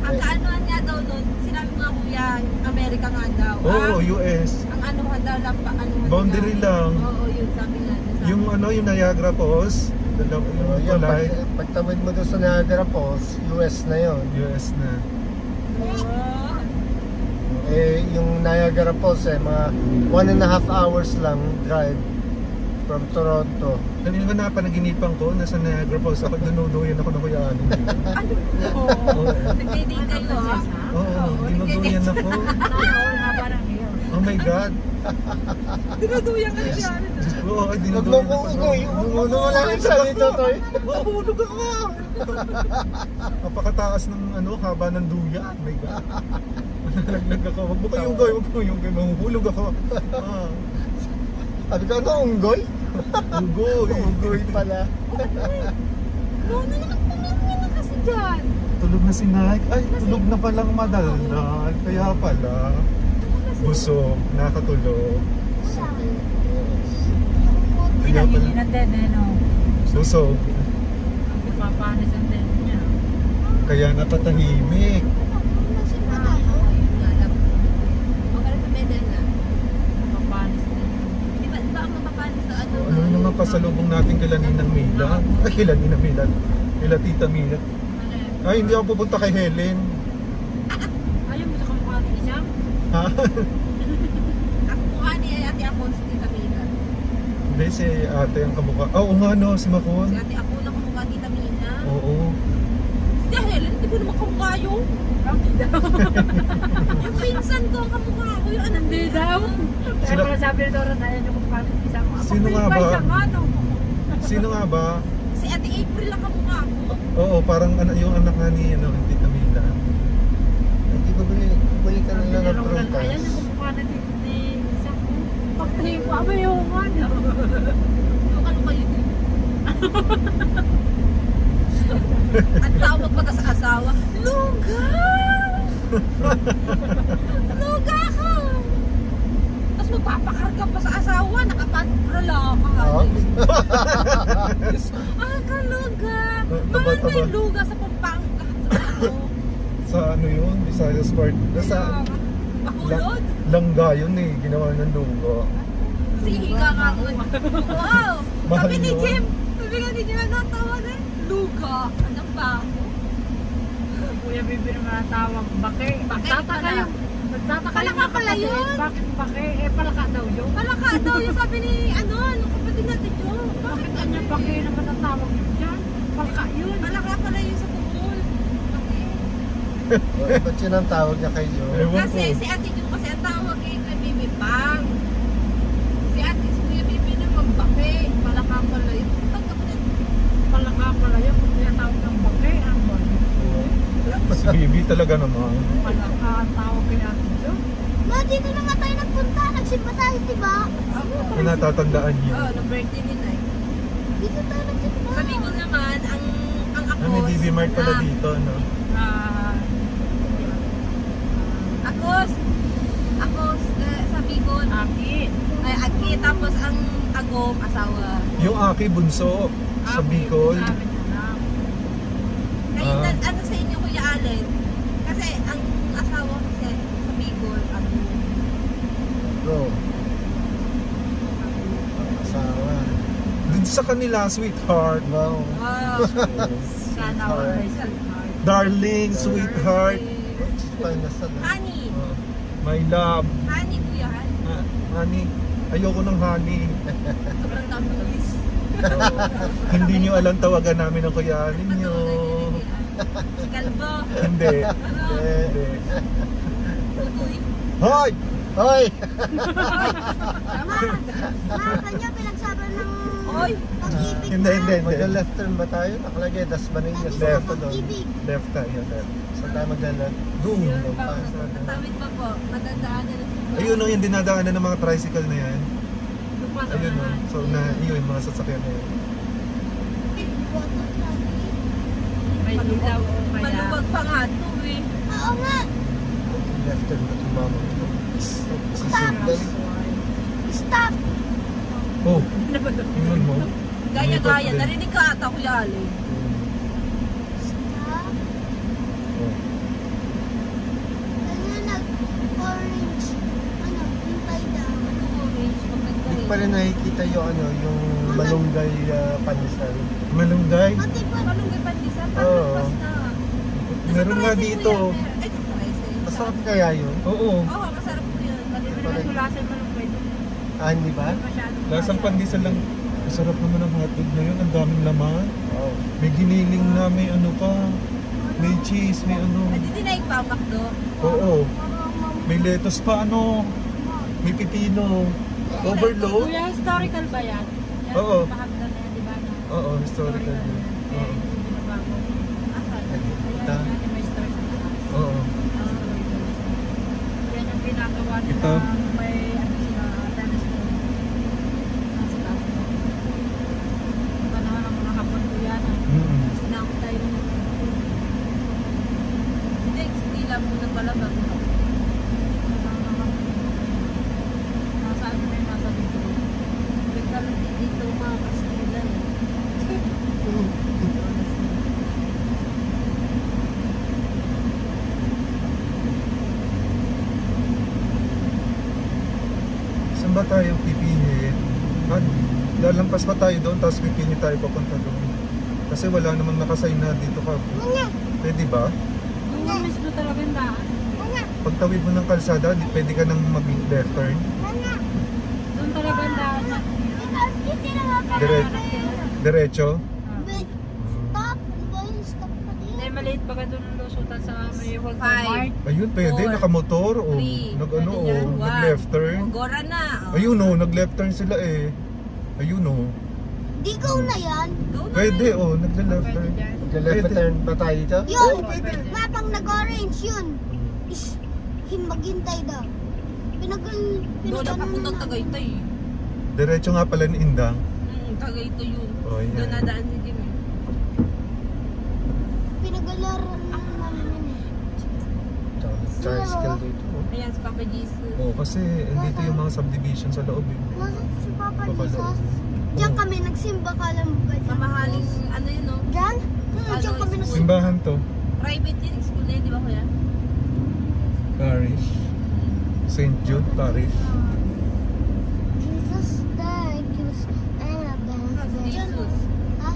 Ang kaanoan niya daw nun, sinabi mo nga Kuya, Amerika nga daw. Oo, US. Ang anuhan daw lang pa, anuhan Boundary nila. lang. Oo, yun, sabi nga niya. Yung ano, yung Niagara Falls, Oh, yung yun, tulay, pagtawid mo doon sa Niagara Falls, US na yun. US na. Oo. Eh, yung Niagara Falls eh, mga 1.5 hours lang drive from Toronto. Kanina ko na panaginipan ko, nasa Niagara Falls ako, dinuduyan ako ng Kuya Alin. Oo. Nagdating kayo ha? Oo, dinuduyan ako. All haba ng iyo. Oh my God. Dinuduyan ka ni Kuya Allen. Diyos ko, ay Huwag mo dinuduyan kong ako. ugoy, umuno mo lang yung salito to eh. Mahulog ako! Napakataas ng ano, haba ng duya. Oh my God. Nalaglag ako. Wag mo kayong goy, wag mo yung goy. Mahuhulog ako. Ah, Sabi ko, ano, unggoy? ugoy. Unggoy pala. No, pumingin na kasi dyan. Tulog na si Nike. Ay, tulog na palang madaldal. Kaya pala. Busog, nakatulog. Kaya pala. Pinagili na din eh no. Busog. Papanis ang din niya. Kaya napatahimik. Papanis din. Ano yung mga pasalubong natin kila Ninang Mila? Ay, kila Ninang Mila. Kila Tita Mila. Ay, hindi ako pupunta kay Helen. Ayaw mo sa kamukha ng isang? Ha? Hindi, si ate ang kamukha. Ah, oo nga no, si Makon. Oo. Yung pinsan ko ang kamukha ko, yung anak Hindi niya. daw. Kaya Sino- pala sabi ni Dora na yan yung kamukha ng isang. Sino nga ba? Isang ano? Sino nga ba? Si Ate April ang kamukha ko. Oo, parang yung anak nga ni ano, Tita Mila. Hindi ba buli ka na lang ng Ayan yung prutas? kamukha ng tito ni isang. Pagtingin ko, aba yung ano. Yung ano kayo din? Ang tawag pa sa asawa, luga! Luga ka! Tapos magpapakarga pa sa asawa, nakapatrala ka. Oh. Ah, kaluga! Taba, Mahal taba. may luga sa Pampanga. Sa ano yun, Visayas part. Nasa Bakulod? langga yun eh, ginawa ng lugo. Sihiga ka ako. Wow! Mahal Sabi ni yun. Jim, sabi nga ni Jim, natawa na eh. Luga! Anong ba ako? Kuya Bibi naman ang tawag, bake. Nagtataka pala. yung Nagtataka yung Palaka pala kapatid, yun. Bakit bake? Eh, palaka daw yun. Palaka daw yung sabi ni, nung kapatid natin yun. Bakit kanya bake naman ang tawag yun dyan? Palaka yun. Palaka pala yun sa Bukol. Oh, ba't yun ang tawag niya kay Joe? Ewan Kasi ko. si Ate Jun kasi ang tawag kay Bibi Pang. Si Kuya Bibi naman bake. Palaka pala yun. Palaka pala yun. Kung tinatawag ng bake, ang balik. Si Bibi talaga naman. Palaka ang tawag kay Ate Jo. Ma, dito naman tayo nagpunta. Nagsimba tayo, diba? Kung natatandaan niyo. No birthday ni Nay. Dito tayo nagsimba. Sa Bicol naman, ang Ah, may Akos. DB Mart pala dito, no? Akos, sa Bicol. Aki. Ay, Aki. Tapos ang Agom, asawa. Yung Aki Bunso sa Bicol. Sabi niya na. Kayo, Ah. ano sa inyo, Kuya Allen? Kasi ang asawa kasi sa Bicol, Agom. Bro. Asawa. Dun sa kanila, sweetheart. Wow. Wow. Sana all ay sweetheart. Darling, sweetheart. Pinasal. Honey. Oh, my love. Honey, Kuya. Honey. Ah, honey. Ayoko ng honey. Sobrang dami ng list. Hindi nyo alam tawagan namin ng kuya ninyo. Si Kalbo. Hindi. Ano? Hindi. Tutoy. Hoy! Hoy! Ma, kanya pinagsaban ng Oy! pag-ibig. Hindi. Magla-left turn ba tayo? Nakalagay, Dasmanin niya sa Left. left doon. Pag-ibig. Left tayo, left. Saan tayo magla-left? Doon. Tatawid pa po. Madadaanan na siya. Ayun o, yung dinadaanan ng mga tricycle na yan. Lupas Ayun o. So, yun, yung mga sasakyan na yun. Water traffic. May ilaw o kaya. Maluwag pa nga ito eh. Oo nga. Left turn ba itong mama ko? Stop. Stop. Oh, tingnan mo. Gaya-gaya. Narinig ka ata, Kuya Ali. Stop. Oh. Kanya nag-orange. Ano, hintay daw. Orange, maganda Hindi rin. pa rin nakikita yung malunggay pandesal. Malunggay. Pati pa. Malunggay pandesal. Oo. Parang mas na. Meron nga dito. Ay, ito tricycle. Masarap kaya yun? Oo. Oo, masarap po yun. Hindi ko lasay malunggay doon. Ah, hindi ba? Masyadong Lasang pandesal lang. Masarap naman ang hotdog na yun. Ang daming laman. Wow. May giniling na, may ano pa. May cheese, may ano. Hindi dinaig pa ang McDo. Oo. May lettuce pa, ano. May pipino. Overload. Kuya, historical ba yan? Yan, Oo. Mahagdan na yan, di ba? Oo, historical. yun. Oo. Binabago. Asan? Ito. Ayan, may stress na taas. Oo. Yan yung ginagawa nila. Ito. May ano sila, tennis court. Nasa taas mo. Panahon ng mga hapon ko yan. Mm-mm. Sinakot tayo ng hindi lang muna pala bago. Nasa ano na yun, nasa dito. Nagkaroon din dito mga Kastila. Saan ba tayo pipihit? Lalampas pa tayo doon, tapos pipihit tayo papunta doon. Kasi wala namang nakasign na dito ka. Pwede ba? Yung mismo talaga yung daan. Pagtawid mo ng kalsada, pwede ka nang mag-left turn. Doon talaga ang daan. Diretso. Wait. Stop. Ano ba yun? Stop pa din. Hindi, maliit baga doon ang lusutan sa may Walter Five. Mart. Ayun, pwede. Four, Nakamotor. O, three, nag-ano, pwede yan, o, one. nag-left turn. Gora na. Oh. Ayun o, nag-left turn sila eh. Ayun o. Di go na yan. Go na. Pwede o, nag-left Pwede turn. dyan. Magla-left Pwede. turn ba tayo dito? Yun. Oo, pwede. Mapang nag-orange yun. Is, maghintay daw. Doon na papuntang Tagaytay. Diretso nga pala ni Indang. Tagaytay yun. Oh, yan. Doon nadaan si Jim. tricycle dito. Ayan, si Papa Jesus. Oo, kasi dito yung mga subdivision sa loob eh. Nasaan si Papa Papa Jesus? loob. Diyan kami nagsimba, kala mo ba? Mamahaling, ano yun, no? Diyan? Diyan kami nagsimba. Simbahan to. Private yun, school na yun, di ba kuya? Parish. St. Jude Parish. Jesus, thank you. Jesus. Ha?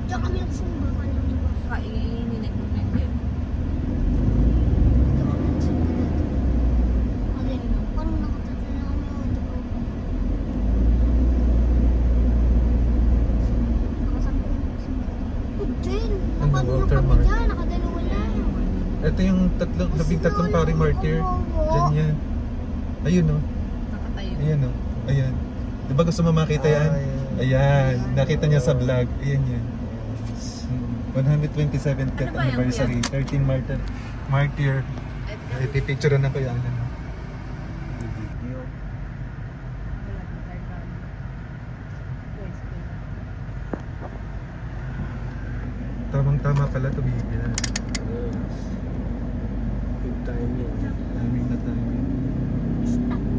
Diyan kami nagsimba, kala mo ba? Kainin ko na yun. Diyan kami nagsimba dito. Alin, parang nakatatala na kami. Nakasama ko nagsimba. Din, nakadalo kami dyan, nakadalawa lang. Ito yung labing-tatlong pari martyr. Diyan yan. Ayun o. Nakatayo. Ayan o. Ayan. Di ba gusto mo makita yan? Ayan. Nakita niya sa vlog. Ayan yan. 127th Ano ba yan, anniversary. 13 martyr. Ay, pipicture na ko yan. Ano? Video. Tamang-tama pala ito, bibigyan. Good timing. Timing na timing.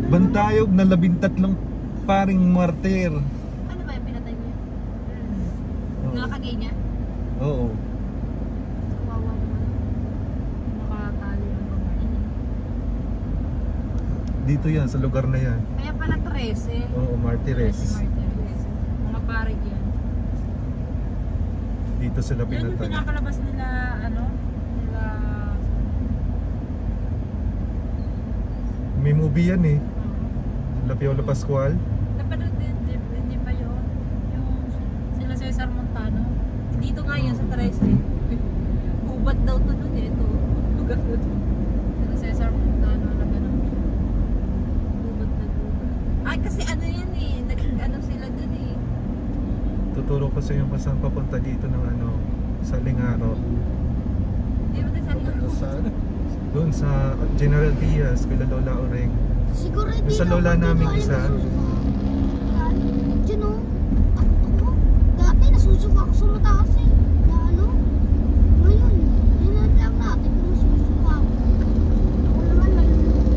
Bantayog na 13 paring martir. Ano ba yung pinatay niya? Nakakagay niya? Oo. Kawawa naman. Nakatali ang babae. Dito yan, sa lugar na yan. Kaya pala 13. Oo, martires. Mga parig yan. Dito sila Yan yung pinatay. pinakalabas nila, ano? Nila... May movie yan eh. La Piola Pascual. Napanood din, hindi ba yun? Yung sila Cesar Montano. Dito nga yun sa 13. Gubat daw to nun eh. Ito. Lugar na to. Sila Cesar Montano, alam na naman. Gubat na gubat. Ay kasi ano yan eh. Nag-ano sila dun eh. Tuturo ko sa iyo kung saan papunta dito ng ano, sa Lingaro. Di ba tayo sabi ko? Saan? Doon sa General Diaz, kila Lola Oreng. Siguro Yung dito sa lola ako, namin dito isa. ay nasusuka. Diyan o. Ako, dati nasusuka ako sa mataas eh. Na ano? Ngayon, yun lang natin kung nasusuka ako. Ako naman malulunod.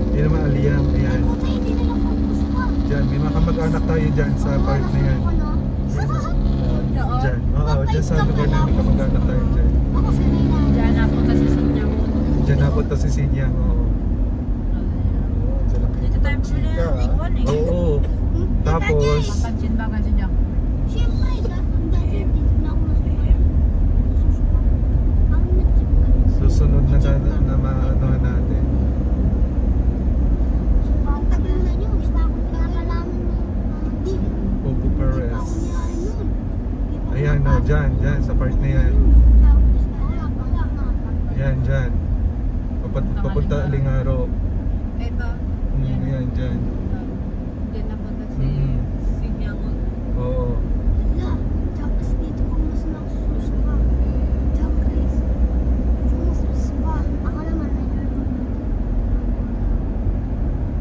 Hindi naman aliyang, Ay, ayan. puta, hindi na lang ako nasusuka. Diyan, may mga kamag-anak tayo dyan sa part na yan. Oo. Dyan, oo, dyan sa lugar namin kamag-anak tayo dyan. Ako sanay na. Diyan napunta si Sinya mo. Dyan napunta si Sinyang, oo. Dito tayo pala yung iguan eh. Oo. Tapos, Papansin ba kasi Jack? Siyempre, dati dito na ako nasusuka. Nasusuka. Ang nag-trip kami. susunod na maanohan natin. Ang tagal na yun. Basta ako pinakalaman ni Di. Popo Perez. Ako niya yun. Ayan o, dyan, sa part na yan. Ayan, dyan. Papunta Lingaro. Ito. Ayan, dyan. Diyan napunta si Sinyangon. Oo. Wala. Tapos dito ko mas nasusuka. Diyan, Chris. Dito nasusuka. Ako naman,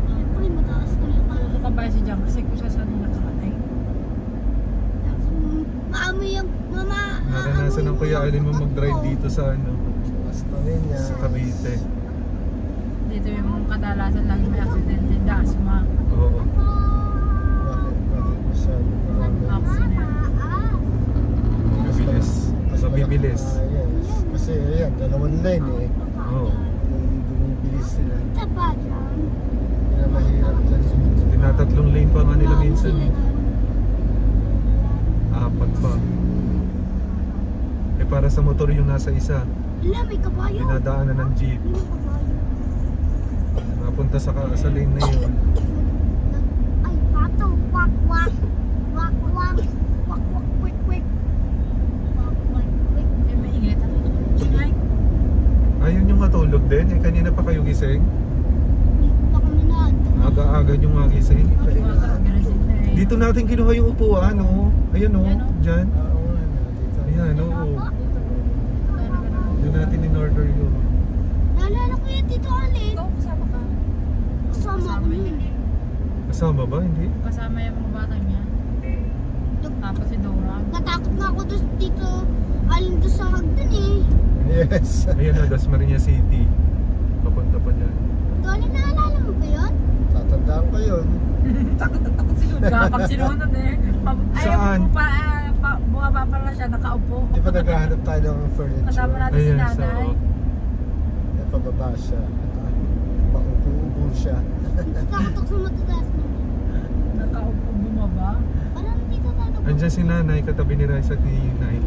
siyempre, mataas ko lang tayo. Suso ka ba si Jack? Kasi kung saan nila nakatay. Maamoy yung mama. Naranasan ng Kuya Alin mo mag-drive dito sa ano, Basta rin niya. sa Cavite. Dito yung kadalasan lagi may aksidente. Dasma. Oo. Bakit masyado marami? Accident. Mabilis. Mabibilis. Yes. Kasi ayan, dalawang lane eh. Oo. Bumibilis sila. Taba dyan. Hindi na mahirap dyan. Tinatatlong lane pa nga nila minsan eh. 4 pa. Eh para sa motor yung nasa isa, Wala, may kabayo. dinadaanan ng jeep. May kabayo. Napunta sa lane na yun. Ay, pato. Wak, wak. Wak, wak. Wak, wak, quick, quick. Wak, wak, quick. Eh, maingay tayo. Sinay. Ayun yung matulog din. Eh kanina pa kayo gising. Hindi pa kami na. Aga-aga yung magising. Dito. Dito natin kinuha yung upuan, oh. Ayan, oh. Dyan. Oo, ano, dito. Ayan, oo. Doon natin in-order yun. Naalala ko yan, Tito Alin. Ikaw, kasama ka. Kasama ko yun. Kasama ba? Hindi? Kasama yung mga batang yan. Tapos si Dora. Natakot nga ako doon, Tito Alin, doon sa hagdan eh. Yes. Ayan na, Dasmariñas City. pa dyan. Tony, naalala mo ba yun? Tatandaan ko yun. Takot na takot si Luna. Kapag sinunod eh. Saan? Bumaba pa lang siya, nakaupo. Di ba naghahanap tayo ng furniture? Kasama natin si Ayan, nanay. May pababa siya. Maupo-upo siya. Nagkakatok sa matataas na. Nakaupo bumaba. Parang dito tayo. Andiyan si nanay, katabi ni Raisa at ni Nay.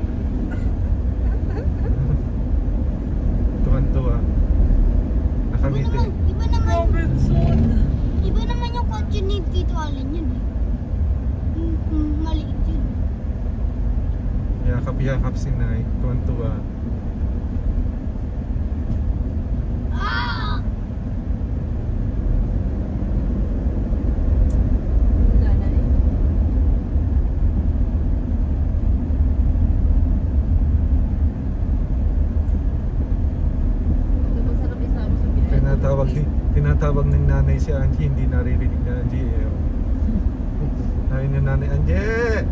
Tuwan-tuwa. Nakangiti. Robinson! Iba naman yung kotse ni Tito Allen yun eh. Maliit yun. Yakap-yakap si Nay. Tuwan-tuwa. Ah! Nanay. Ito masarap isama sa biyahe. Tinatawag ng nanay si Angie, hindi naririnig na Angie eh. Sabi ni nanay, Angie!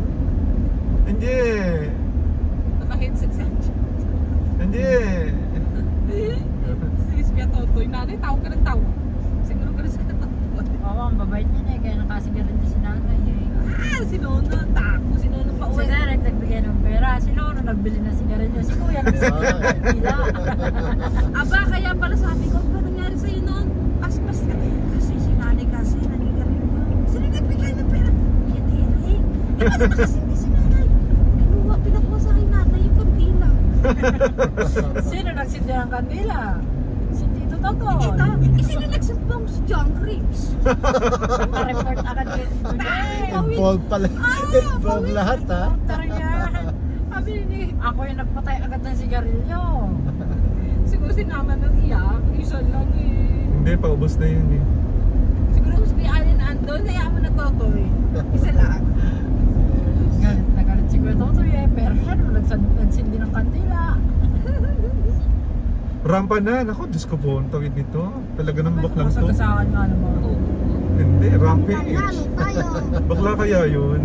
Angie! Naka-headset si Angie. Angie! Si Ispia Totoy. Nanay, tawag ka ng tawag. Siguro ka rin sa katawag. Oo, ang babait niya na eh. Kaya nakasigaran niya si nanay eh. Si Nono, tako. Si Nono pa Si uwi. Derek nagbigay ng pera. Si Lolo nagbili ng sigarilyo. Si Kuya nagbili ng pila. Aba, kaya pala sabi ko, ano nangyari sa'yo noon? Paspas ka. Kasi si nanay kasi, nanigarin mo. Sino nagbigay ng pera? Hindi eh. Ito kasi hindi si nanay. Kinuha, pinakuha sa akin nanay yung kandila. Sino nagsinda ng kandila? Si Tito Toto. Ito, sino nagsumbong si John Riggs? Naka-report agad kay Tito niya. Involved pala. Involved lahat ha. Tara yan. Sabi ni, ako yung nagpatay agad ng sigarilyo. Siguro sinama ng iyak. Isa lang eh. Hindi, paubos na yun eh. Siguro kung si Allen andon, kaya mo na Totoy. Isa lang. Nagalit si Kuya Toto eh. Pero siya naman nagsindi ng kandila. Rampa na, naku, Diyos ko po, ang tawid nito. Talaga ng baklang to. Masagasaan nga naman. Oo. Hindi, rampage. Tandaan tayo. Bakla kaya yun?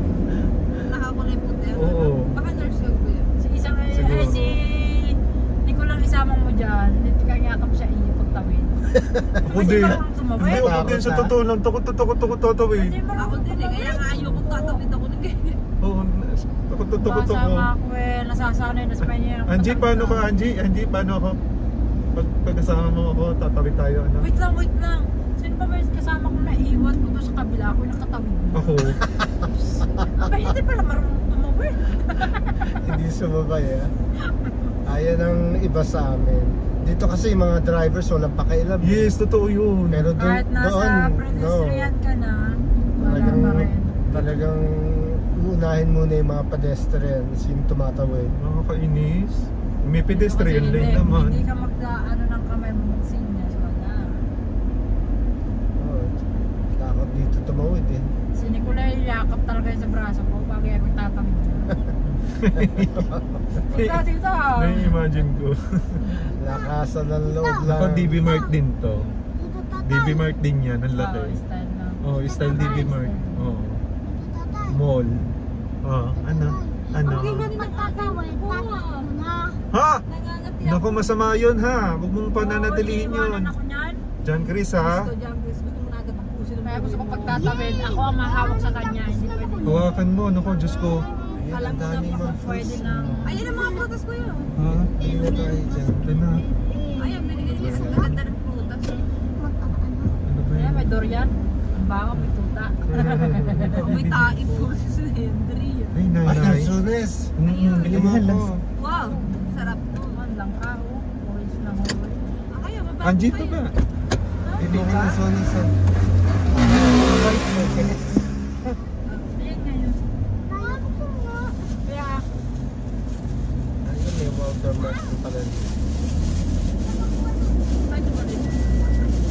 Nakakulay puti. Oo. Baka nurse lang ko yun. Si isang Siguro. eh, si Nicolas isamang mo dyan. Hindi ka yakap siya iyo pagtawid. Ako Kasi din. marunong tumawid. Hindi, ako din sa totoo lang. Takot tatawid. Hindi Ako marunong din eh, kaya nga ayoko tatawid ako ng ganyan. Oo, takot Basa ako. nga ako eh, nasasanay na sa kanya. Angie, paano ka, Angie? Angie, paano ako? Pagkasama mo ako, tatawid tayo, ano? Wait lang. Sino pa ba yung kasama ko na iwan ko doon sa kabila? Ako yung nakatawid mo. Ako. Aba, hindi pala marunong tumawid. Hindi sumabay ha. Ayaw ng iba sa amin. Dito kasi yung mga drivers walang pakialam. Yes, totoo yun. Pero doon, Kahit nasa pedestrian ka na, wala pa rin. Talagang uunahin muna yung mga pedestrians yung tumatawid. Nakakainis. May pedestrian Kasi lane hindi- naman. Hindi ka ano ng kamay mo magsinyas, wala. Oh, takot dito tumawid eh. Si Nicolay yakap talaga yun sa braso ko bago ako tatawid niya. Tita. Nai-imagine ko. Lakasan ng loob lang. Ako, DB Mart din to. Dito tatay. DB Mart din yan, ang laki. Style na. Oh, style DB Mart. Oh. Dito tatay. Mall. Oh, ano? Ano? Ang ganda ng Magtatawid. Tatawid muna. Ha? Nangangati Naku, masama yun ha. Huwag mong pananatilihin Oo, yun. iiwanan ako niyan. John Chris ha. Gusto dyan, guys. Gusto mo na agad tapusin ng Kaya gusto ko buhay mo. pagtatawid, ako ang mahawak sa kanya. Hindi pwede. Hawakan mo, naku, Diyos ko. Ayun, Alam ang mo dami na mga kung pwede fruits. lang. Ayan ang mga prutas ko yun. Ha? Ayun na tayo dyan. Ito na. Ayan, binigay niya sa ganda ng prutas. Ano ba Kaya yun? may durian. Ang bango, may tuta. May taib ko si Henry. Ay, Ay, nanay. lansones. Bigyan mo ako. Wow, sarap to. Man lang ka, oh. Orange na orange. Kaya, mababa Angie to ba? Bigyan mo lansones. Ayan nga yun. Kaya, Ayun, may watermark na pala.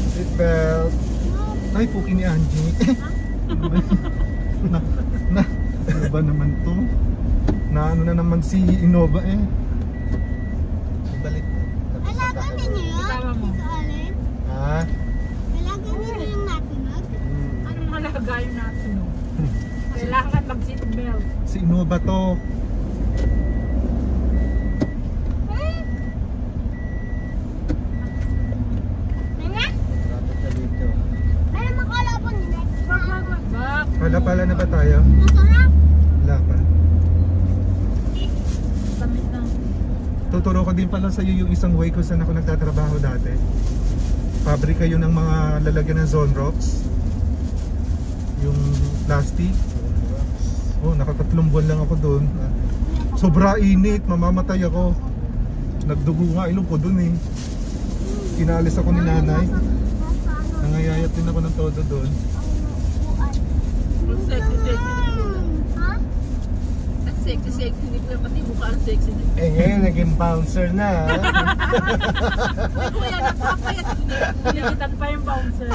Seatbelt. Ay, puki ni Angie. Ano ba naman to? Na ano na naman si Innova eh. Ibalik. Alagaan ninyo yun? Kasama mo. Tito Allen? Ha? Alagaan ninyo yung natunog? anong malagayo natin, no? Kailangan mag-seatbelt. Si Innova to. Nana? ba tayo? Masarap. Wala pa. Lamit na. Tuturo ko din pala sa iyo yung isang way kung saan ako nagtatrabaho dati. Pabrika yun ng mga lalagyan ng Zonrox. Yung plastic. Oh, nakatatlong buwan lang ako doon. Sobra init, mamamatay ako. Nagdugo nga ilong ko doon eh. Inalis ako ni nanay. Nangayayat din ako ng todo doon. Ang sexy-sexy ni Kuya. Ha? Ang sexy-sexy ni Kuya. Pati mukha ang sexy ni Kuya. Eh ngayon naging bouncer na. Uy, Kuya, napapayat niya. Pinigitan pa yung bouncer.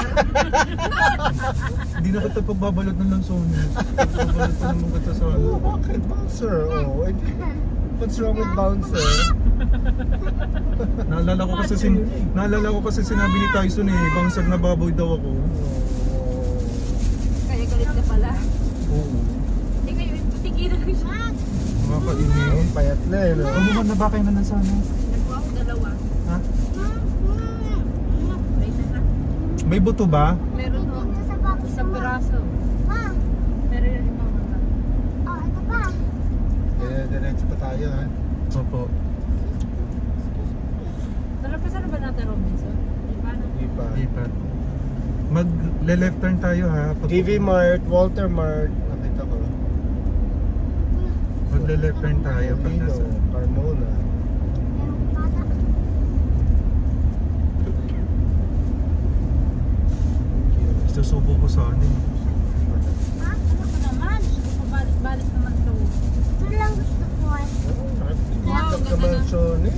Hindi na kita pagbabalot ng lansones. Pagbabalot pa naman kita sa ano. Oh, bakit bouncer? Oh, what's wrong with bouncer? Naalala ko kasi sinabi ni Tyson eh, bouncer na baboy daw ako. Kaya galit ka pala. Oo. Eh, kayo, tigilan lang siya. Makakainit. Payat na eh, no? Umuman na ba kayo na ng sana? Nagkuha ko dalawa. Ha? May isa na. May buto ba? Meron ho. Isang piraso. Pero yun yung mga. Diretso pa tayo, ha? Opo. Nalapasan na ba natin Robinson? Di ba? Hindi pa. Lipat. Mag-left turn tayo ha. TV Mart, Walter Mart, nakita ko. Mag-left turn tayo pag Dino, nasa. Carmona. Susubo ko sa ano. Ano ko naman? Balik naman ito. Ito lang gusto ko. Wow, Sa ganda na. mansion eh.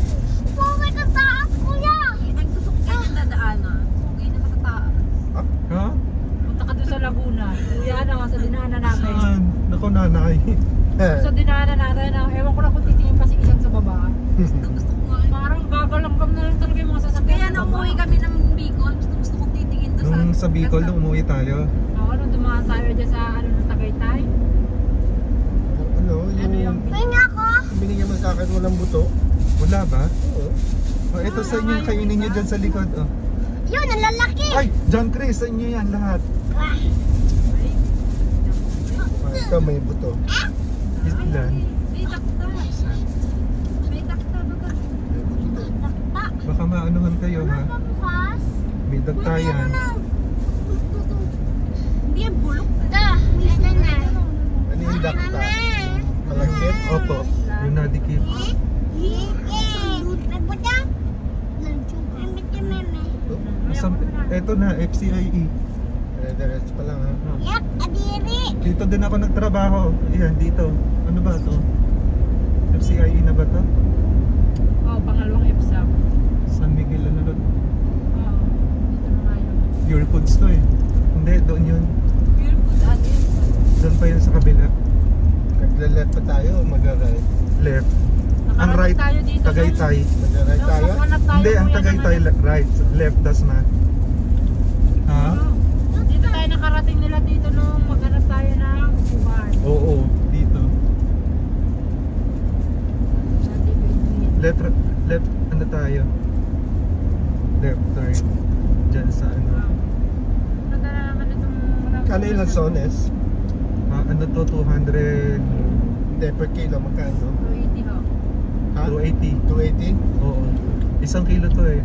Pumay ka taas, kuya. Nagtusok kayo ng dadaanan. Okay na nakataas. Ha? Punta ka doon sa Laguna. Kuya na, sa dinaanan natin. Saan? Nako nanay. Sa dinaanan natin, ewan ko lang kung titingin pa si isang sa baba. Gusto ko nga. Parang gagalanggam na lang talaga yung mga sasakyan. Kaya nung umuwi kami ng Bicol, gusto kong titingin doon Nung sa Bicol, nung umuwi tayo. Oo, nung dumaan tayo dyan sa ano ng Tagaytay. Ano, Ano yung yung Kaya ako. binigyan mo sa akin walang buto? Wala ba? Oo. Oh, ito sa inyo, kainin nyo dyan sa likod. Oh. Yun, ang lalaki. Ay, John Chris, sa inyo yan lahat. Ito may buto. Ilan? May dakta. May dakta baga. May buto daw. Baka maanuhan kayo ha. Bukas. May dagtayan. Hindi yan bulok. Da, ito na. Ano yung dakta? Malagkit? Opo, yung nadikit. May buta? May buta, meme. Eto na, FCIE. Diretso pa lang, ha? Oh. Yak, adiri. Dito din ako nagtrabaho. Ayan, dito. Ano ba to? FCIE na ba to? Oo, pangalawang EPSAP. San Miguel ano? Oo, dito na tayo. Pure Foods to eh. Hindi, doon yun. Pure food ate. Doon pa yun sa kabila. Nagla-left pa tayo o mag-right? Left. Ang Nakarating right, tayo dito. Tagaytay. Mag-right Doon tayo? sa hanap tayo. Hindi, ang kuya, Tagaytay ng- right. Left, Dasma. Ha? Oo. Dito tayo nakarating nila dito nung maghanap tayo ng upuan. Oo, dito. Sa TV. Left, ano tayo? Left turn. Diyan sa ano. Ganda na naman itong... Kano yung lansones? Ano to, 200, Hindi, per kilo, magkano? 280 ho. Ha? 280. 280? Oo. Isang kilo to eh.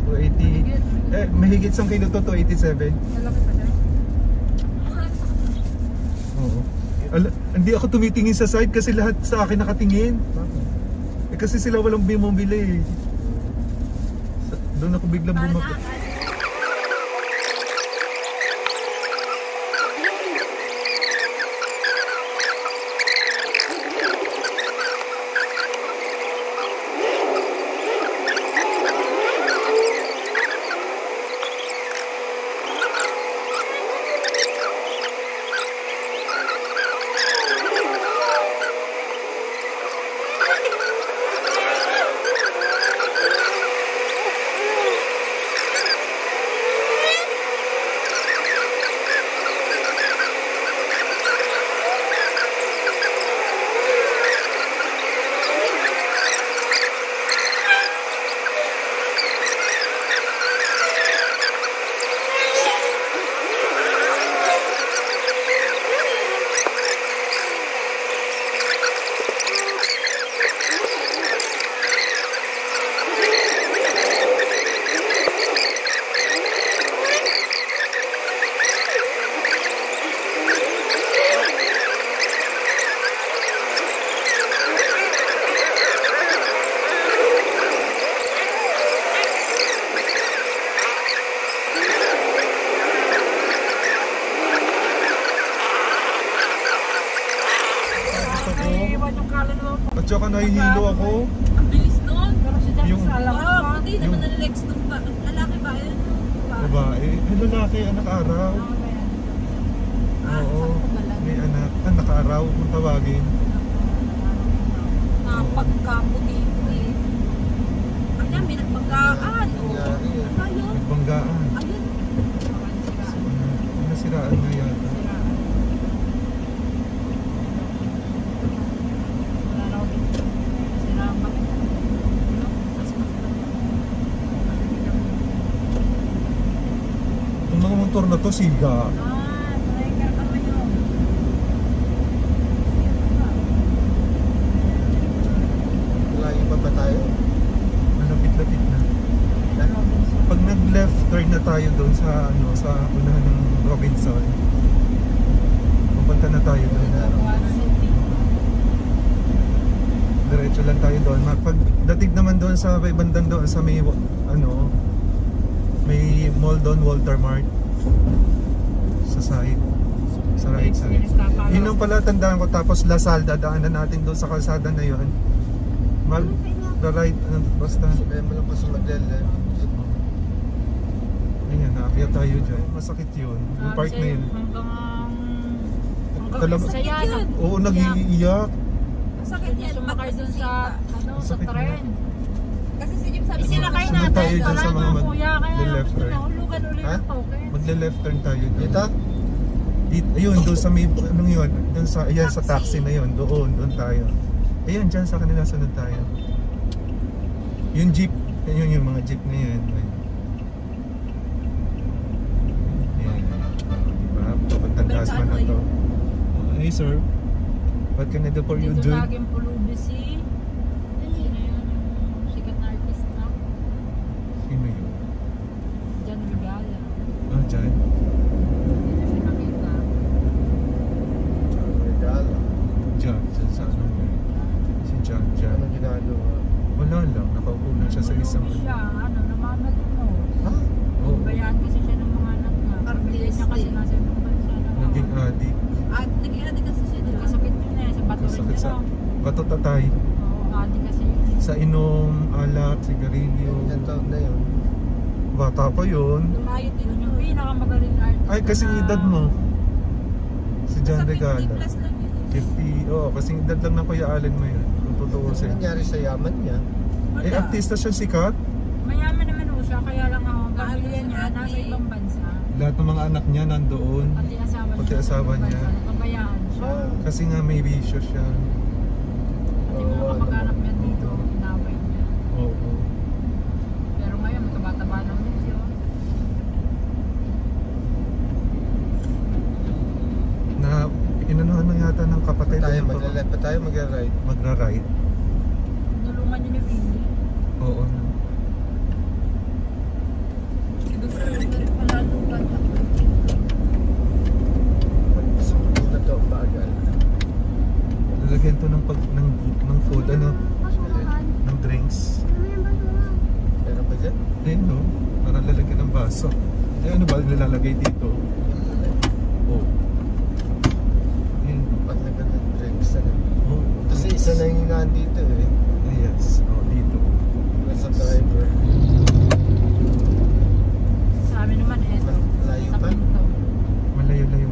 280. Mahigit isang kilo to, 287. Malaki pa siya. Oo. Hindi ako tumitingin sa side kasi lahat sa akin nakatingin. Kasi sila walang bumibili eh. Doon ako biglang Para bumaba. nakakain. tsaka nahihilo ako. Ang bilis nun. Pero si Jack Yung- sa alam ko. Oo, hindi naman nalilex nung lalaki ba? Ayun yung Babae. Ay, lalaki, anak araw. Oo. May anak. Anak araw kung tawagin. Napagkaputi ko eh. Kanya, may nagpagkaan. Nangyari yan. Ayun. Nagbanggaan. Ayun. Nasiraan nga yata. Yung mga motor na to, siga. Malayo pa ba tayo? Malapit-lapit na. Pag nag-left turn na tayo doon sa ano sa unahan ng Robinson. Pupunta na tayo doon. Diretso lang tayo doon. Pag dating naman doon sa may bandang doon sa may ano may mall doon, Walter Mart. Sa side. Sa right side. Yun ang pala tandaan ko. Tapos Lasal, dadaanan natin doon sa kalsada na yun. Right, basta. Sabihin mo lang pa sa Magdala. Ayan, naakyat tayo dyan. Masakit yun. Yung part na yun. Talaga- Hanggang saya na. Oo, nag-iiyak. Masakit yan. Sumakay dun sa, ano, sa Sakit na. tren. Kasi si Jim sabi Isinakay Sunod natin. tayo dyan Wala sa mga nga kuya. Kaya mag-left turn. nahulugan ulit Ha? ang token. Magle-left turn tayo doon. Dito? Ayun, doon sa may, anong yun? Doon sa, ayan, sa taxi na yun. Doon tayo. Ayan, dyan sa kanila sunod tayo. Yung jeep, yun yung mga jeep na yan. Ayan. Diba? Papuntang Dasma na to. Hey sir, what can I do for you, Dito dude? laging pulubi si... Sino yun? Yung sikat na artist na? Sino yun? Jan Regala. Ah, dyan. Hindi na siya nakita. Regalo. Dyan, sa ano yun. Si John, dyan. Ano ginagawa? Wala lang, nakaupo lang siya sa isang... Pulubi siya, ano, namamalino. Ha? Oh, Bayaan kasi siya ng mga anak niya. Pagbilis niya kasi nasa ibang bansa na. naging addict. At naging adik kasi siya doon. Kasakit yun eh, sa bato rin Sakit yun. sa... Bato tatay. Oo, adi kasi yun eh. Sa inom, alak, sigarilyo. Ilan taon na yun? Bata pa yun. Lumayo din Yun yung pinakamagaling artist. Ay, kasing na- edad mo. Si John Sa 50 Regala. plus lang yun. 50, oo, kasing edad lang ng Kuya Allen mo yun. Kung Ano tutuusin. nangyari sa yaman niya? Wala. Eh, artista siya sikat. Mayaman naman ho siya, kaya lang ako, ang pamilya Ano niya si nasa Ate? ibang bansa. Lahat ng mga anak niya nandoon. Pati asawa niya. Pati asawa nasa ibang niya. bansa, napabayaan siya. Kasi nga may bisyo siya. Pati mga kamag-anak niya dito, inaway niya. Oo. Pero ngayon, mataba-taba na ulit yun. Na inanuhan na yata ng kapatid. Tayo, Ano ba? maglalap pa tayo, mag-ride. Magra-ride. Nulungan niya ni Willie. Oo. Gusto ko na rin pala nung bata. Sa na to, bagal. Lalagyan to ng food, ano, Basurahan. ng drinks. Ano yung basurahan? Meron ba dyan? Ayun, no? Para lalagyan ng baso. Eh, ano ba nilalagay dito? Oh. Ayun. Pag nagandang drinks na. Oh. Kasi isa na yung nandito eh. Yes. Oh, dito. Nasa driver. Sa amin naman, eto. Malayo Sa pa? pinto. Malayo-layo.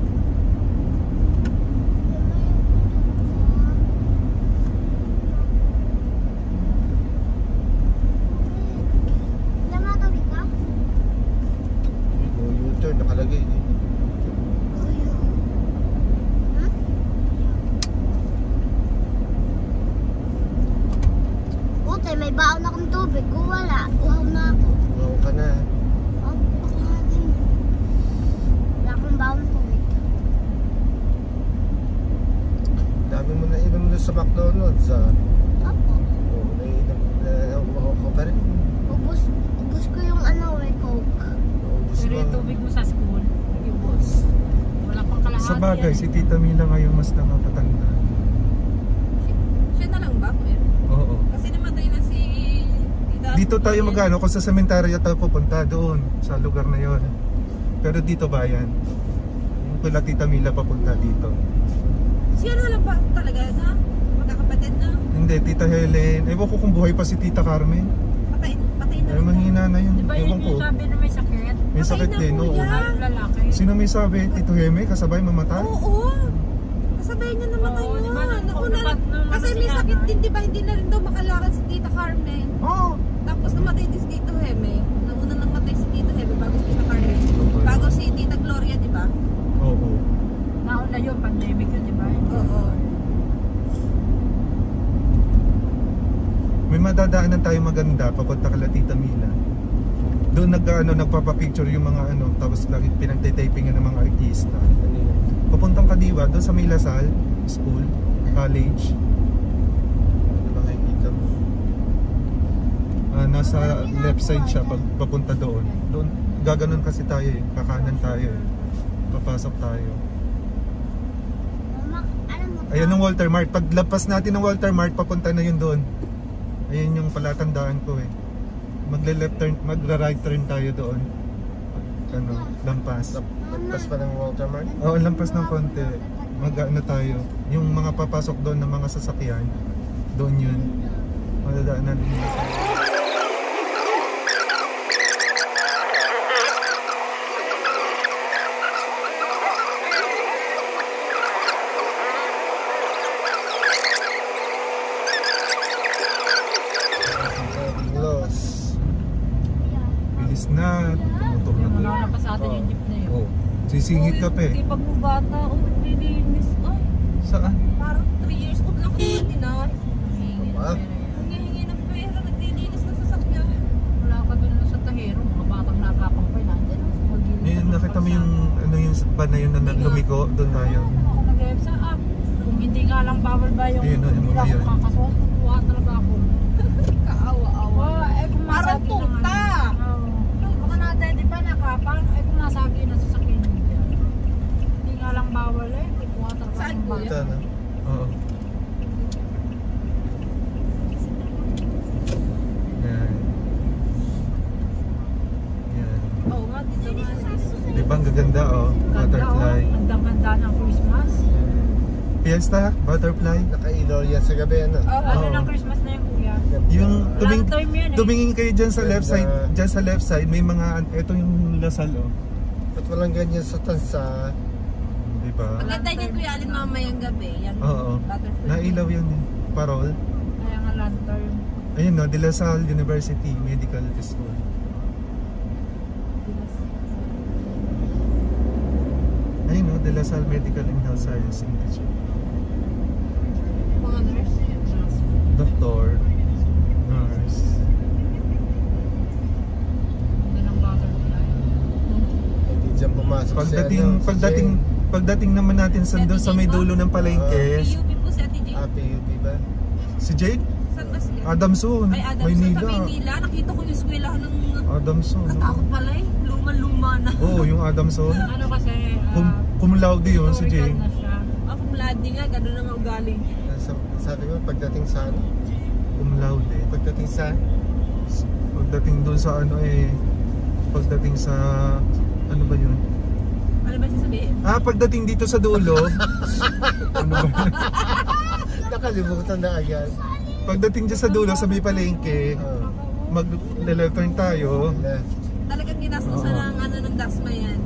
Alam mo tawid ka? O U-turn, nakalagay eh. Kuya. Ha? Buti, may baon akong tubig. Kung wala, uhaw na ako. Wow ka na. Ako nga din. Wala akong baon tubig. Dami mo na inom doon sa McDonald's ah. Opo. Oo, naiinom na wow ka pa rin. Ubus ko yung ano Coke. Ubus Pero yung mo. tubig mo sa school, ubos. Wala pang kalahati Sa bagay, yan. si Tita Mila ngayon mas nakakatanda. Siya na lang ba, kuya? Oo. Kasi namatay na si Tita. Dito tayo magano kung sa sementeryo tayo pupunta doon sa lugar na yon. Pero dito bayan. Yung kula Tita Mila papunta dito. Siya na lang ba talaga na? Magkakapatid na? Hindi, Tita Helen. Ewan ko kung buhay pa si Tita Carmen. Patay na. Ay, mahina na yun. Di ba Ewan yun ko. yung sabi na may sakit? May sakit din, oo. Ang lalaki. Sino may sabi? Tito Heme, kasabay mamatay? Oo. Kasabay niya namatay Oo, yun. di ba nung Nauna, nung kasi may sinana? sakit din, di ba? Hindi na rin daw makalakad si Tita Carmen. Oo. Tapos namatay din si Tito Heme. Nauna namatay si Tito Heme bago si Tita Carmen. Bago si Tita Gloria, di ba? Oo. Nauna yun, pandemic yun, di ba? Oo. May madadaanan tayo maganda papunta kala Tita Mila. Doon nagpapapicture yung mga tapos lagi pinagtitapingan ng mga artista. Kanina. Papuntang Kadiwa, doon sa May Lasal School, college. Ano ba nakikita mo? Nasa left side siya pag papunta doon. Doon gaganon kasi tayo eh, kakanan tayo eh. Papasok tayo. Mama, alam mo ba? Ayun yung Walter Mart. Pag lampas natin ng Walter Mart, papunta na yun doon. Ayun yung palatandaan ko eh. Magle-left turn, magra-right turn tayo doon. Lampas. Lagpas pa ng Walter Mart? Oo, lampas ng konti. Tayo. Yung mga papasok doon ng mga sasakyan, doon yun. Madadaanan din. Los. Bilis na. Tumutok na Yung to. wala na pa sa atin yung jeep na yun. Oh, sisingit ka pa eh. Pag mo bata, naglilinis. Ay, Saan? parang 3 years old lang kasi din na. Humingi ng Ba? pera yan. Nangihingi ng pera, naglilinis ng sasakyan. Wala ka dun sa Tahero, mga batang nakapang pa yun. Andyan lang sa pagilid. Yun, nakita mo yung yung ban na yun na lumiko, doon tayo. Ako nag-EF sa app. Kung hindi nga lang bawal ba yung Yun, yung hindi mga ako yun. makakasuot, kukuha talaga ako. Kaawa-awa. Kung Parang masagi ng tuta. Baka natin, di ba nakapang? Kung masagi na sasakyan mo dyan. Hindi nga lang bawal eh. Kukuha talaga Saan ng po bata. Ito na. Oo. Yan. Yan. Oo nga, dito nga. Di ba ang gaganda oh? Ganda Butterfly. oh. Ang ganda ng Christmas. Fiesta, butterfly. Nakailaw yan sa gabi, ano? Ano Oo. ng Christmas na yung kuya? Yung Lantern yun eh. tumingin kayo dyan sa left side, Ganda. dyan sa left side may mga, ito yung Lasal oh. Ba't walang ganyan sa tansa? Di ba? Maganda niyan Kuya Alin mamayang gabi. Yan. Oo. Butterfly. Nailaw yun eh. Parol. Kaya nga lantern. Ayun no, De La Salle University Medical School. Ayun no, De La Salle Medical and Health Science Institute. Mga nurse. Doktor, nurse. Ganda ng butterfly. Hindi dyan pumasok Pagdating naman natin sa doon sa may dulo ng palengke, PUP po si Ate Jane. PUP ba? si Jade Saan ba sila? Adamson, Ay, Adam, sa Maynila. Nakita ko yung eskwelahan ng Adamson. katakot pala eh. Luma-luma na. Oo, yung Adamson. Ano kasi, Cum laude yun si historical Jade. na siya. Ako mladi nga, gano'n naman ugali. Sabi mo, pagdating sa ano? Cum laude. Pagdating sa... Pagdating doon sa pagdating sa ano ba yun? Ano ba sasabihin? Pagdating dito sa dulo. Ano ba? Nakalimutan na agad. Pagdating dyan sa dulo sa may palengke, mag-left turn tayo. Left. Talagang ginastusan ng dasma yan.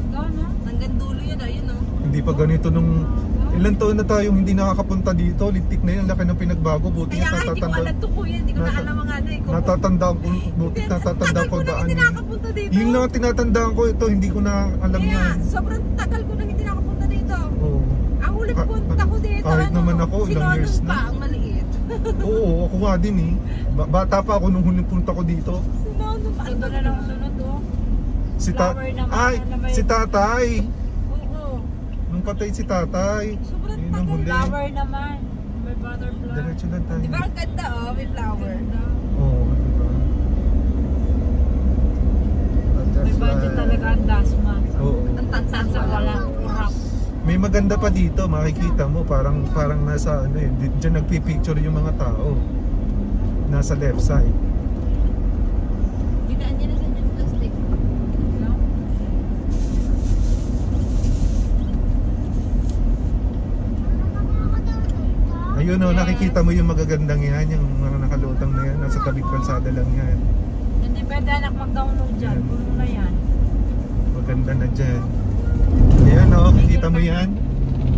Gana. Hanggang dulo yan, ayun o. Hindi pa ganito nung ilang taon na tayong hindi nakakapunta dito. Lintik na yun, laki ng pinagbago. Buti Kaya nga nga, hindi ko alam to kuya. Hindi ko na alam ang ano eh. natatandaan ko, buti natatandaan ko Tagal ko ba na hindi nakapunta dito. Yun lang ang tinatandaan ko ito, hindi ko na alam Kaya, yan. sobrang tagal ko na hindi nakapunta dito. Oo. Ang huli punta ko dito, Kahit naman ako, ilang years na. pa, ang maliit. Oo, ako nga din eh. Bata pa ako nung huling punta ko dito. Sinonong pa. Ito na lang sunod oh. Si Flower naman, Ay, na may- si tatay. Oo. Nung patay si tatay. Sobrang Yun ang tagal. huli. Flower naman. May butterfly. Diretso lang tayo. Di ba ang ganda oh, may flower. Oo, diba? May budget talaga ang dasma. Oo. Ang tansan Sa walang kurap. May maganda pa dito, makikita mo parang nasa ano eh, diyan nagpi-picture yung mga tao. Nasa left side. Dinaan niya na sa dyan plastic. No? Ayun o, nakikita mo yung magagandang yan, yung mga nakalutang na yan, nasa tabing kalsada lang yan. Hindi pwede anak mag-download dyan. Yan. Puno na yan. Maganda na dyan. Ayan o, nakikita mo yan?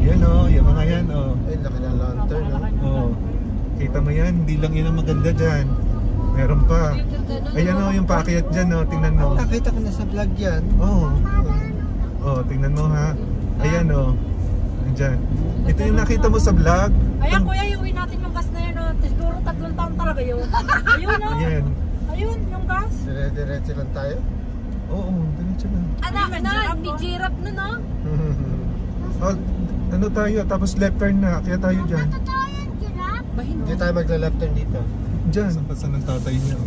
Yan o, yung mga yan o. Ay, laki ng lantern, no? Oo. Kita mo yan, hindi lang yun ang maganda dyan. Meron pa. Ayan o, yung paakyat dyan o, tingnan mo. Nakita ko na sa vlog yan. Oo. Oh, tingnan mo ha. Ayan o. Andyan. Ito yung nakita mo sa vlog. Ayan kuya, iuwi natin yung gas na yun. Oh. Siguro 3 taon talaga yun. Ayun oh. Ayan. Ayun, yung gas. Dire-diretso lang tayo. Oo, diretso lang. Anak na, may giraffe na no? Oh, ano tayo, tapos left turn na, kaya tayo dyan. Totoo yan, giraffe. Hindi tayo magla-left turn dito. Dyan. Saan ng tatay niya.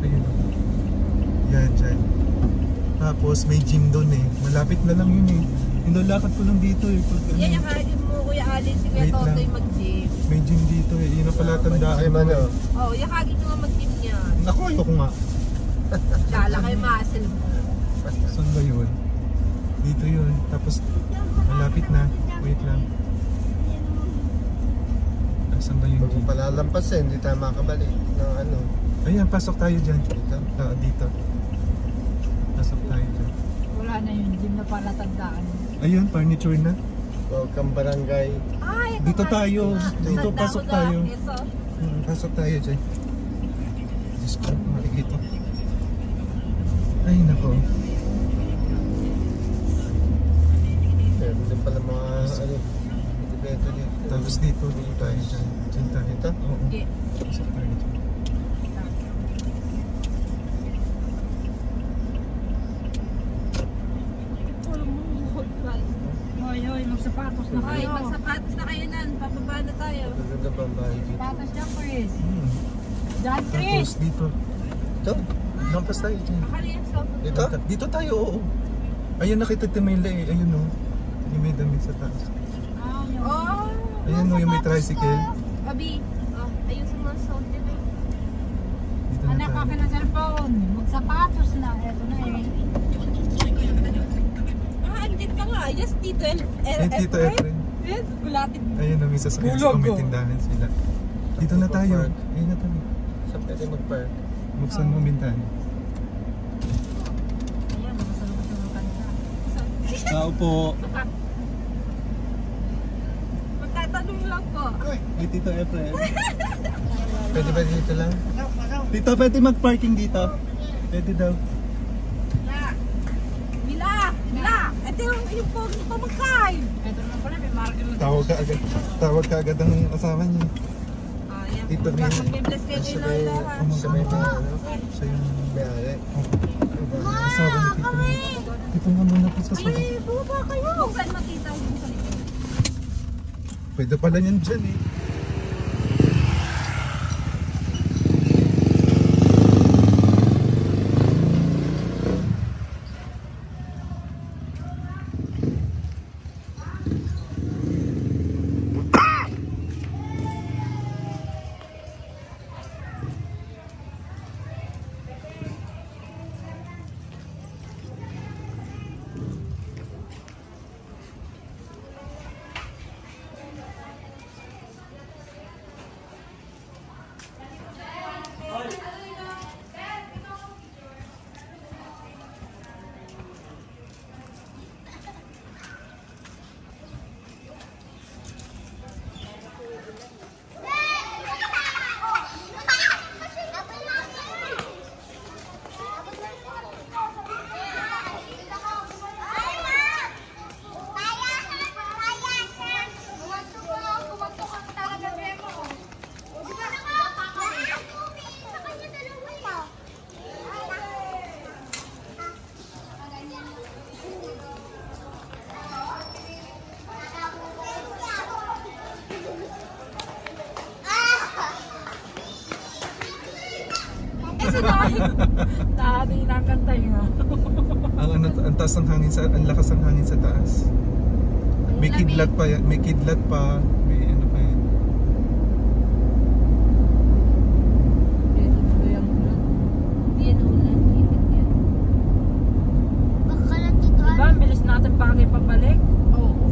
Ayun. Yan, dyan. Tapos may gym doon eh. Malapit na lang yun eh. Nilalakad ko lang dito eh. Pag, ano, Yan yung kagin mo, Kuya Alin, si Kuya Wait lang. Totoy mag-gym. may gym dito eh. Yun ang pala tandaan. Ay, mano. Oo, yung kagin mo nga mag-gym niya. Naku, ayoko nga. Lala kay muscle mo. Saan ba yun? Dito yun. Tapos malapit na. Wait lang. Saan ba yun? Pag mo palalampasin, hindi tayo makabalik. Ng ano. Ayan, pasok tayo dyan. Dito. Dito. Pasok tayo dyan. Wala na yun, gym na pala tandaan. Ayun, furniture na. Welcome barangay. Ay, ito Dito nga. tayo. Dito, Tanda pasok ko na. tayo. Ito. Pasok tayo dyan. Diyos ko, makikita. Ay, nako. Meron din pala mga ano. Dito dito. Tapos dito tayo dyan. Dyan tayo. Dito? Oo. Okay. Pasok tayo dyan. Hoy, hoy, magsapatos na Hoy, kayo. magsapatos na kayo nan. Papaba na tayo. Maganda ba ang bahay dito? Sapatos dyan, Chris. Hmm. Dyan, Chris. Tapos dito. Ito? Lampas tayo dyan. Akala yung sofa. Dito? Dito tayo, oo. Ayun, nakita Timela eh. Ayun o. Yung may damit sa taas. Ah, yung... Oh. Ayun o, yung may tricycle. Abi, ayun sa mga sound din eh. Dito na Anak, tayo. akin na cellphone. Magsapatos na. Eto na eh. Andit ka nga. Yes, Tito Tito Efren. Yes, gulatin. Ayun o, may sasakyan sa kumitindahan sila. Dito na tayo. Ayun na tayo. Saan pwede mag-park? Buksan mo bintana. Ayan, makasalubot yung kansa. Tao po. Magtatanong lang po. Ay, Tito Efren. Pwede ba dito lang? Tito, pwede mag-parking dito? Pwede daw. Mila! Ito yung pogi pa magkain. Eto naman pala, may marker na. Tawag ka agad ang asawa niya. Yan. Tito Mila. Mag-bless kayo kay Lola ha. Sa may ano? Siya yung May-ari. asawa ni Tito Mila. Dito nga muna po sa sabi. Ay, buba kayo. Kung saan makita yung sa likod. Pwede pala yan dyan eh. Dati nakantay nga. Ang taas ng hangin sa, ang lakas ng hangin sa taas. May kidlat pa yan, may kidlat pa, may ano pa yan. Hindi yan ulan. Init yan. Baka lang dito. Diba, ang bilis natin bagay pabalik. Oo.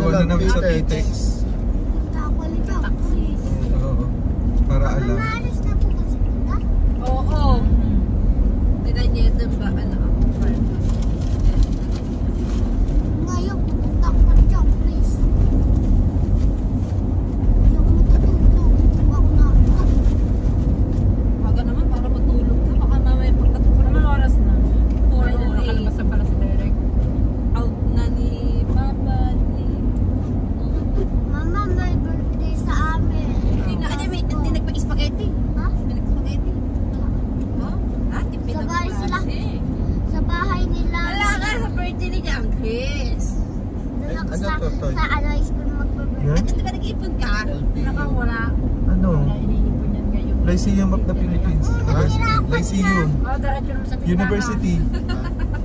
Iwan na namin sa Pitex. Nagkakwalit ako. Oo. Para alam. Naalis na po kasi kita. Oo. Dinanyeta ba? Ano ako? Ngayon, pupunta ko pa dyan, please. Hindi ako matutulog. Hindi ako nakakita. Aga naman para matulog ka. Baka mamaya pagkatulog Anong oras na? 4:08. Nakalabas na pala sa direct. Out na ni Papa. Mama, may birthday sa amin. Hindi nagpa-spaghetti. Ha? May nagpa-spaghetti. Oh? Ha? Sabay sila. Sa bahay nila. Wala ka sa birthday ni John Chris. Doon ako Ano sa, to, Toy? sa school magbe-birthday. Yan? Di ba nag-iipon ka? Nakawala. Ano? Wala, iniipon yan ngayon. Lyceum of the Philippines. University. Lyceum. Oh, diretso naman sa Bintana. University.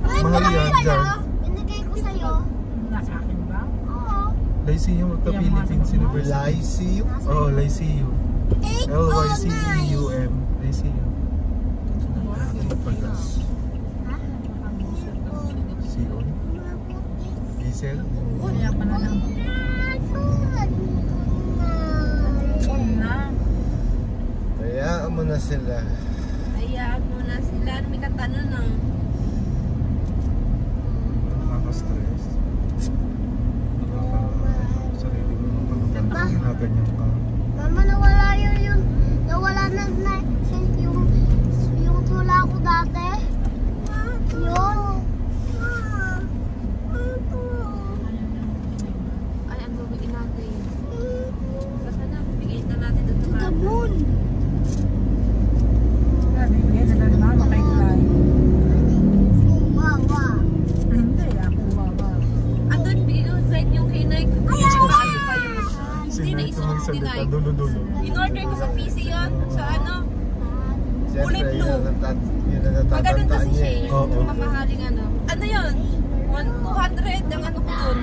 Uy, Mahal binigay yan ko dyan. sa'yo. Binigay ko sa'yo. Nasa akin ba? Oo. Lyceum of the Philippines University. Lyceum? Oh, Lyceum. 809. Lyceum. Lyceum. Ha? Sion. Diesel. Kaya pala lang. Na. Hayaan mo na sila. Hayaan mo na sila. May katano na. Nakaka-stress. Sarili mo naman ginaganyan ka. Mama, nawala nawala na yung tula ko dati. Yun. Ay, ang gagawin natin. Basta na, bigay na natin doon sa The moon. Bibigyan na lang mama kay Clyde. Wawa. Hindi, ako baba. Andun, bigay ko kahit yung kay Nike. Ayaw pa yun. Hindi na Sino ito isuot ni magsalita? Nike. Dulo-dulo. In-order ko sa PC yun. Sa ano? Kulay Siyempre, blue. yun ang Pag ganun natatandaan kasi niya siya eh. eh. Oo. Mamahaling ano. Ano yun? 200 ang ano ko dun.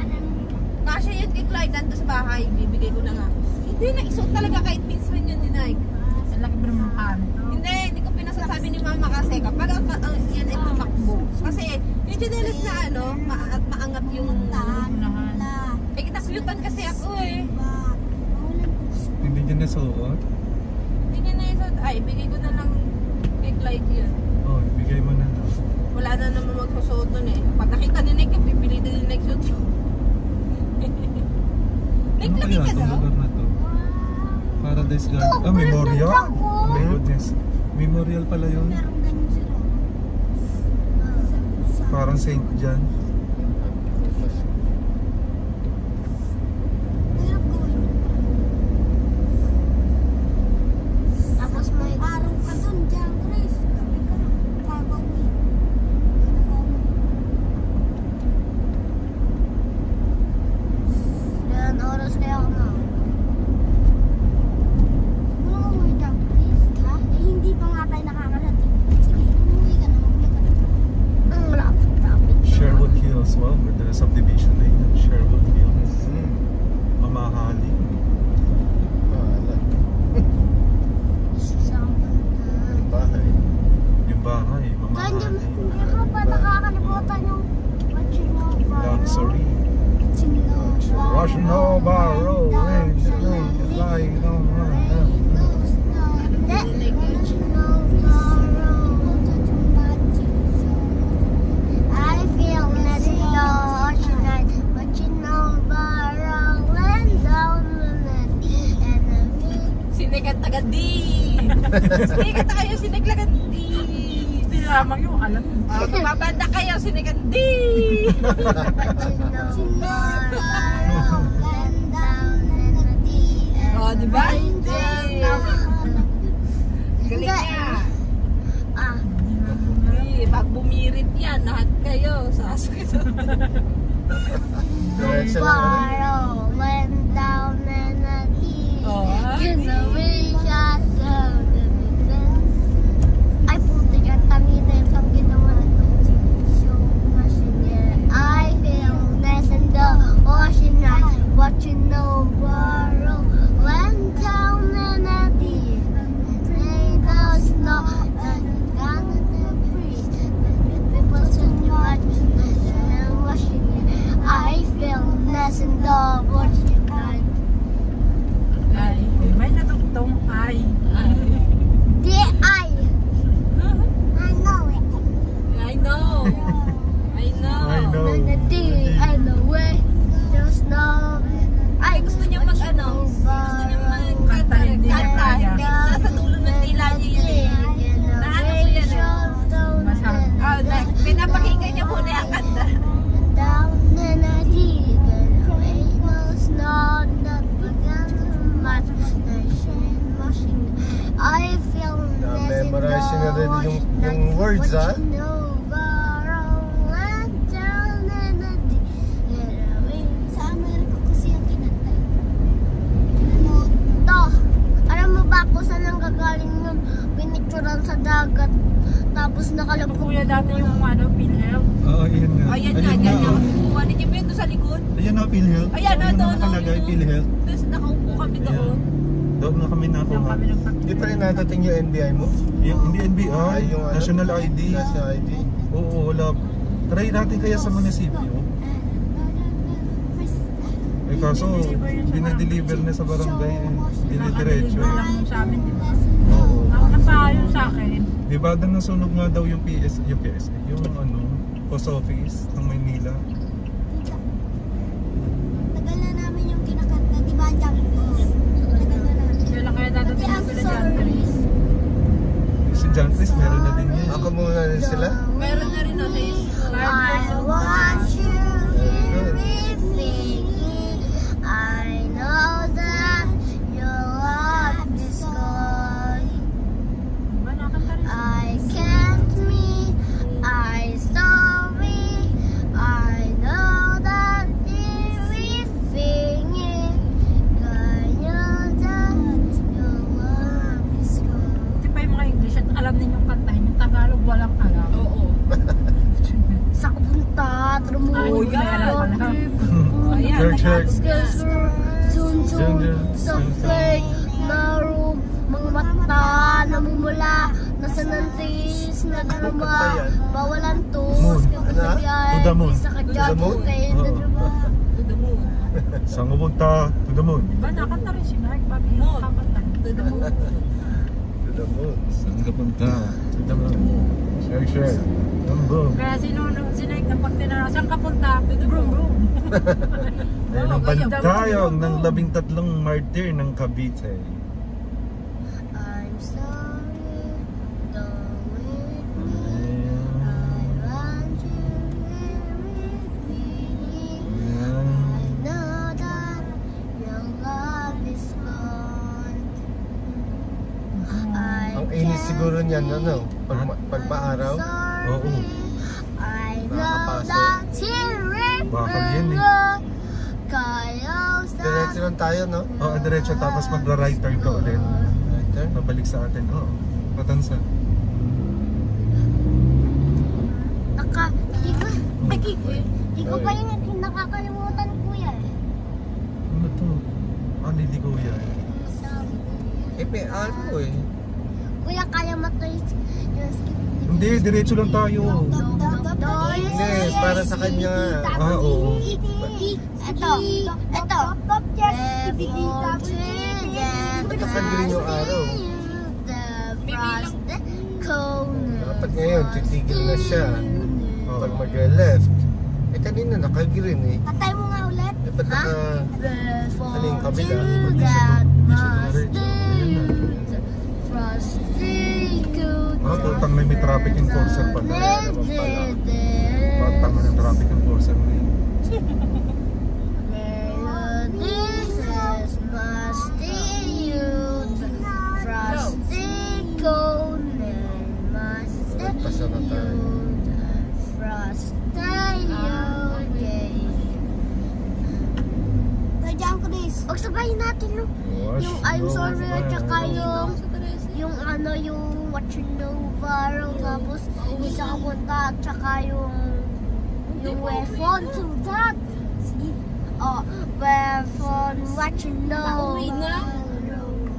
Kasya yun kay Clyde. Nandun sa bahay. Bibigay ko na nga. Hindi na isuot talaga kahit minsan yun ni Nike. Ang laki pa naman pan. Hindi ko pinasasabi ni mama kasi kapag yan ay tumakbo. Kasi yung chinelas na ano, maangat yung Unahan. eh kinakyutan kasi ako eh. Hindi niya nasuot? Hindi niya na isot. Ay, bigay ko na lang kay Clyde yun. Oh, ibigay mo na. Wala na naman magsusuot nun eh. Pag nakita ni Nick, pipilitin ni Nick suot yun. Nick, Ano lagi kaya ka itong daw? lugar na to? Paradise Garden. Ah, memorial? Oh my goodness. Memorial pala yun. Meron ganyan sila. Parang St. John. Hirap gawin. Tapos may araw ka dun, dyan, Chris. Tabi ka na. Gagawin. Ilan oras kaya ako na? Wala ka mo dyan, Chris. Ha? Eh, hindi pa nga tayo nakakarating. Sige, umuwi ka na. Ang malapit traffic. Sherwood Hills. Wow, may subdivision na yun. Sherwood Hills. Mamahali. Wala. Ang bahay. Yung bahay, Kaya mamahali. hindi ko pa nakakalimutan yung Machinova. Luxury. Machinova. Rushnova Road. Lying on Hindi. Machinova Road. I feel nothing lost tonight. Machinova rolling down the night. And I feel Sinegat tagadi! Sinegat na kayo, sinegat di! Hindi lamang yung alam. Babanda kayo, sinegat di! Machinova rolling down the night. Oh, di ba? Hindi. Galing niya! Ah. Eh, pag bumirit yan, lahat kayo, sasakit. Diretso lang kami. Borrow went down in the deep. Oh, In the wind shot down in the ay puti yan, tangina yung pang ginawa so machine. I feel nice in the ocean night. What you know, borrow went down in the deep. They don't snow and down in the breeze. People sing much and washing it. I feel nice in the na rin yung words, ha? Sa Amerika kasi yung kinantay. To, alam mo ba kung saan ang gagaling yun? Pinicturan sa dagat. Tapos Ito nakalagay. kuya dati yung ano, PhilHealth. Oo, ayan nga. Ayan nga, yan yung kumuha ni Jim doon sa likod. Ayan na, PhilHealth. Ayan, Ayan doon, na nakalagay, doon. PhilHealth. Tapos nakaupo kami doon. Doon na kami Diyan nakuha. kami nagpapit. Hindi pa rin natating yung NBI mo? Yung hindi NBI, Yung ano? National ID. National ID. Oo, wala. Try natin kaya sa munisipyo. Eh kaso, dinideliver na sa barangay eh. Dinidiretso. Nakadeliver lang yung sa amin, di ba? Oo. Ako napayo sa akin. Diba, doon nasunog nga daw yung PSA, yung ano, post office ng Maynila. Tagal na namin yung kinakanta, di ba? Tagal na namin. Kailan kaya dadating I'm sila dyan, Chris? Si John Chris, meron na din yan. Ako muna rin sila? Meron na rin ako eh. I want you everything. I know that your love is gone. Diba, nakakanta rin sila. I can't meet, I sorry. I know that everything is gone. That your love is gone. Buti pa yung mga English at alam ninyong kantahin. Yung Tagalog walang alam. Oo. Sa punta, Ay, Oh, hindi na alam pala. Ayan, Check. Zoom, zoom, sa fake na room, mga mata namumula, nasa nantis, nagluma, bawalan to, Moon. Ano? sabihan, To the moon. isa ka dyan, To the moon? kay Oo. diba? To the moon. Saan ka punta? To the moon. Diba, nakanta rin si Mark. Pag Oo. kakanta. To the moon. To the moon. Saan ka punta? To the moon. Share. Boom. Kaya sinake na pag tinanong, saan ka punta? Brum, brum. Ayan ang Oo, bantayong ng 13 martir ng Cavite. I'm sorry, don't leave me, I want you everything. I know that your love is gone. Ang init siguro niyan, ano? Pag maaraw? Oo. I know Nakakapasok. that you're Bakal yan eh. Diretso lang tayo, no? Oo, diretso tapos magra-right turn ka ulit. Right there. Pabalik sa atin. Oo. Patansa. Di ko pa yung nakakalimutan, kuya. Ano to? Lili Kuya. Eh, may ano eh. Kuya, kaya mo to yung skip. Hindi, diretso lang tayo. Hindi, para sa kanya. Oo. Ito. Ito pa din yung araw. Dapat ngayon, titigil na siya. Pag mag-left. Eh, kanina naka-green eh. Patay mo nga ulit. Eh, ba't naka... Ano yung kabila? Hindi siya diretso. Ayan na. Putang may traffic enforcer pala. Putang ng traffic enforcer na yun. Pasa na tayo. Huwag sabahin natin yung I'm sorry at saka yung ano yung what you know viral tapos isa ka punta at saka yung weapon so that weapon what you know Nauwi na.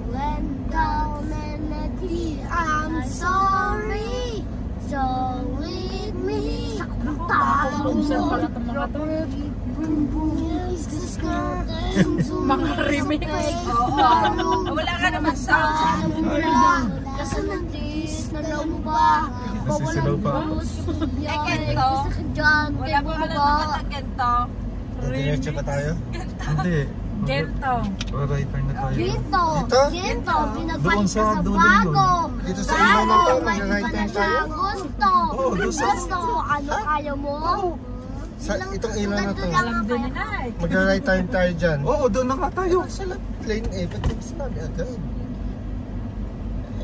went down and I'm sorry so with me sa punta Bumsan pala itong mga to. Mga remix. Oo. Wala ka naman sound. Kasi nantis na lumba. Nasisilaw pa ako. Eh, ganito. Wala pa ka naman ng ganito. Diretso ba tayo? Hindi. Gento. Right turn na tayo. Dito. Dito? Dito. Pinagbalik Doon ka sa sa dulo bago. Dito sa ilaw na to, May mag-right iba turn na siya. tayo? Gusto. Oo, doon sa- Gusto. Ano kaya mo? Sa itong ilaw na to. Alam din ni Nike. Mag-right time tayo dyan. Oo, doon na nga tayo. Sa left lane eh, ba't di ba sinabi agad?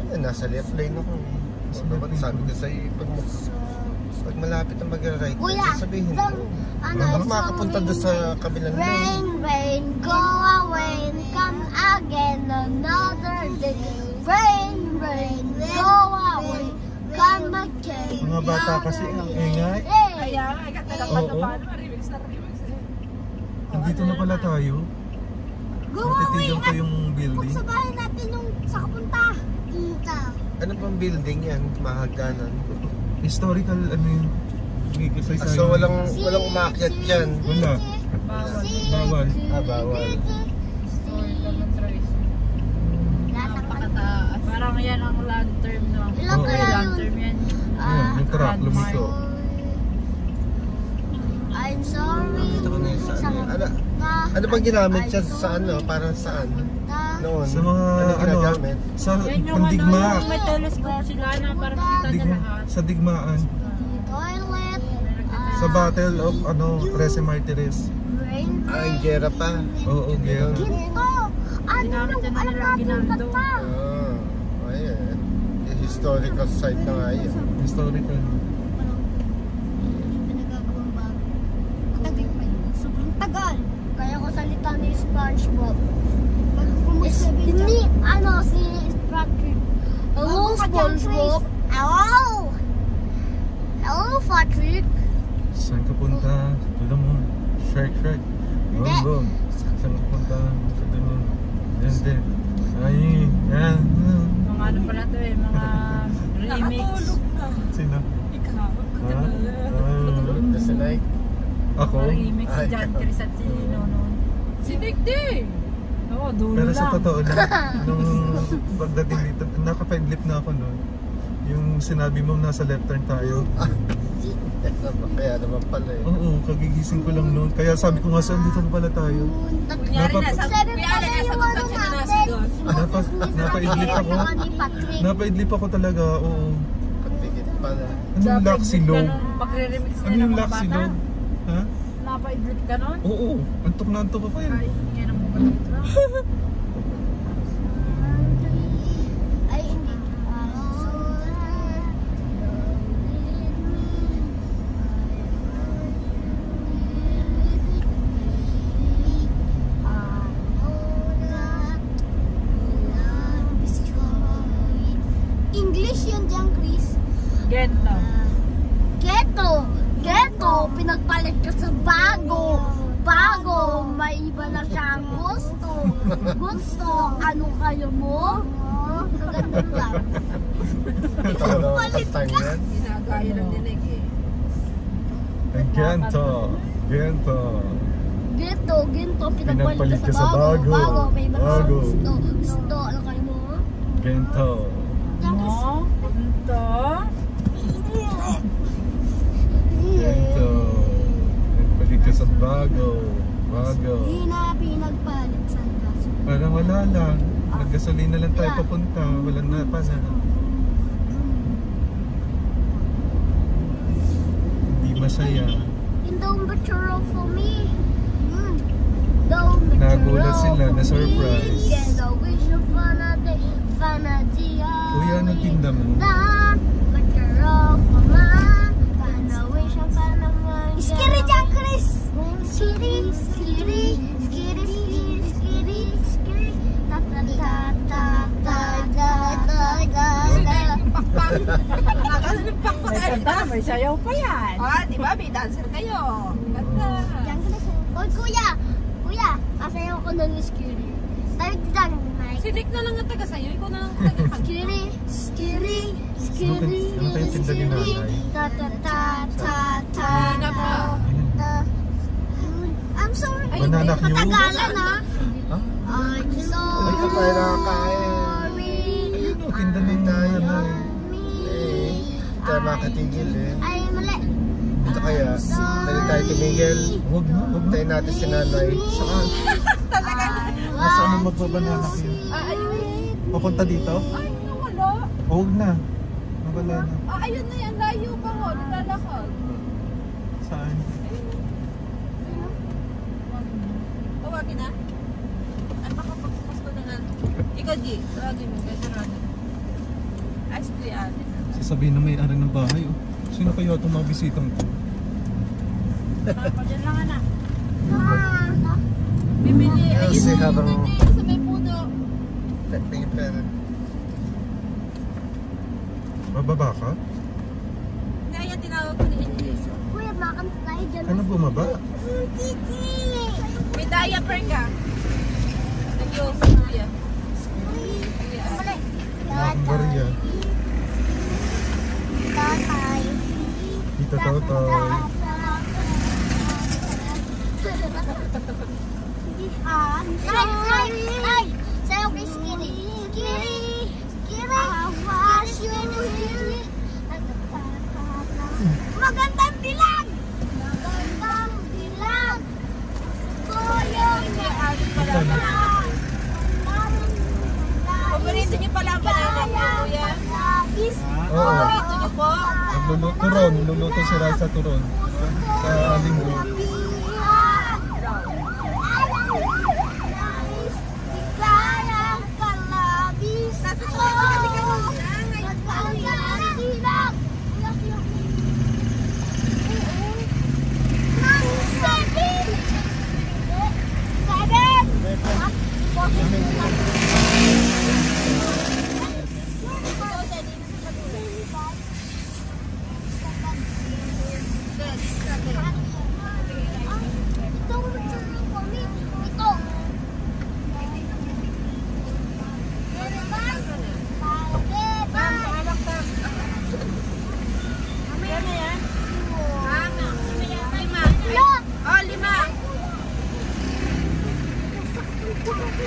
Eh, nasa left lane ako eh. O naman, sabi ko sa'yo, pag malapit na mag-ride, Kuya, sasabihin some, mo. ano, Baka makapunta doon sa kabilang lane. Rain, rain, go away, come again another day. Rain, rain, go away, come again. Mga bata kasi ang ingay. Kaya nga, ikat-tagapad na Oo. paano, remix na remix eh. Andito na pala tayo. Go away Matitigan pa at yung building. sa bahay natin yung sa kapunta. Ano bang building yan? Mahagdanan. Historical, ano yun? So walang umakyat dyan. Wala. Bawal. Bawal. Historical na trace. Lahat ng Napakataas. Parang yan ang land term, no? Ilan Oo. kaya Land yun? term yan. Ayan, yung truck, lumiko. I'm sorry. Nakita ko na yun sa ano. Ano bang ginamit siya sa ano? Parang saan? Noon. Sa mga, ano ano, ginagamit? sa Yan yung pandigma. ano, may telescope sila na parang kita niya lahat. Sa digmaan. Toilet. Sa Battle of, ano, Trece Martires. Rain. Ang gera pa. Oo, ganyan. Ginto. Ano Ginamit yung yan na alam nila, natin ginaldo. kanta? Ayan. Yung historical site na nga yun. Historical. Pinagagawang bago. Tagal pa yun. Sobrang tagal. Kaya ko salita ni SpongeBob. Hindi, ano, si Patrick. Hello, SpongeBob. Hello! Hello, Patrick. Saan ka punta? Tulo mo. Shark. Hindi. Boom. Saan ka punta? Tulo mo. Yan din. Ay, yan. Mga ano pala to eh, mga remix. Sino? Ikaw. Kasi like, Ako? Remix si Ay, John ikaw. Chris at si Nono. Si Nick din. Oo, dulo Pero lang. sa totoo lang, nung pagdating dito, naka-5 na ako noon. Yung sinabi mo nasa left turn tayo. kaya naman pala eh. Oo, kagigising ko lang noon. Kaya sabi ko nga saan dito na pala tayo. Kunyari na, sa kuya na, nasa gusto siya na nasa doon. Napaidlip ako. Napaidlip ako talaga, oo. Pagpigit pala. Anong Laxilog? Magre-remix Ano nila yung mga Laxilog? bata. Ha? Napaidlip ka nun? Oo, antok na antok ako yun. Ay, yan ang mga bata. Ay, hindi. English yun dyan, Chris. Gento. Ghetto, pinagpalit ka sa bago, may iba na siyang gusto, ano kayo mo? Ganun lang. Ito naman pantang yan. Ginagaya ng dinig eh. Gento. Ghetto, Pinagpalit pinagpalit ka ka sa sa bago, may iba na siyang bago. gusto, ano kayo mo? Gento. No? Gento. Gento. Pinagpalit ka sa bago. Hindi na pinagpalit sa gas. Parang wala lang. Naggasolina lang tayo papunta. Walang napana. Hindi masaya. In the picture for me. Nagulat sila, na-surprise. Get a wish of fanatia. Kuya, anong tinda mo? Skiri dyan, Chris! Skiri. May kanta, may sayaw pa yan. Ah, di ba? May dancer kayo. Ganda. Oy, kuya, kasayaw ko ng skiri. Tayo dyan, Mike. Si Nick na lang ang taga sa'yo. Ikaw na lang ang taga kanta. Skiri. Ano kayo tinda ni nanay? Hina pa. I'm sorry. Banana Q? Katagalan ha. Ha? I'm Ay, ka tayo nakakain. sorry. Ayun o, tinda ni nanay. Eh, tayo makatigil eh. Ay, mali. Ito kaya, dali tayo tumigil. Huwag na. Tayo natin si nanay. Saan? Nasaan ang magbabanana Q? Ayun. Papunta dito? Ay, nawala. Huwag na. Nawala na. Ayun na yan. Layo pa ho. Nilalakad. Saan? Tawagin na. Ay, baka pagpapas ko na nga. Ikaw, G. Tawagin mo. Ganda na. Ay, si Kuya Alvin. Sasabihin na may-ari ng bahay, oh. Sino kaya itong mga bisitang to? Tapos dyan lang anak. Bibili. Kasi Ayun, habang bibili sa may puno. paper. Bababa ka? Hindi, yan tinawag ko ni English. Kuya, makam tayo dyan. Ano bumaba? Titi! May diaper ka. Nag-ios, kuya. Mali. Maria. Tatay. Tita Totoy. Ay! Sa'yo kay Skiri. Skiri! Magandang dilag! Magandang dilag! Koyong Paborito niyo pala ang banana po, kuya. Oo. Paborito niyo po. Turon. Luluto sila sa turon. Sa linggo. Oh, 5.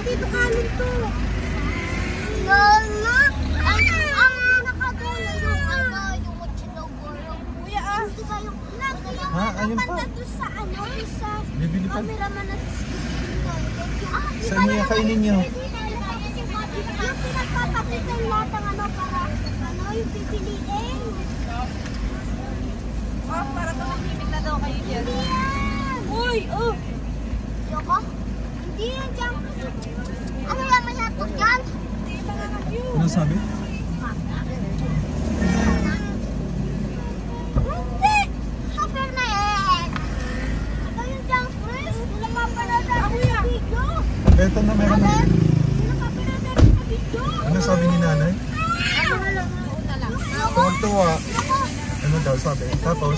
Dito kanin to. Lola! Ang nakadulo yung yung chinogoro. Kuya, ah. Hindi ba yung Ha, ayun pa. sa sa Bibili pa. cameraman na Saan niya kainin niyo? Yung pinagpapakita yung lahat ng para yung pipiliin. Oh, para tumahimik na daw kayo dyan. Hindi yan! Uy, oh. Yoko? Hindi yan dyan. Ano yan masyadong dyan? Hindi pa nga mag-view. Ano sabi? Hindi! Super na yan! Ano yung dyan, Chris? Hindi napapanood sa video. Beto na meron na. Hindi napapanood sa video. Ano sabi ni nanay? Ano na lang, una lang. Tuwa. Ano daw sabi? Tapos,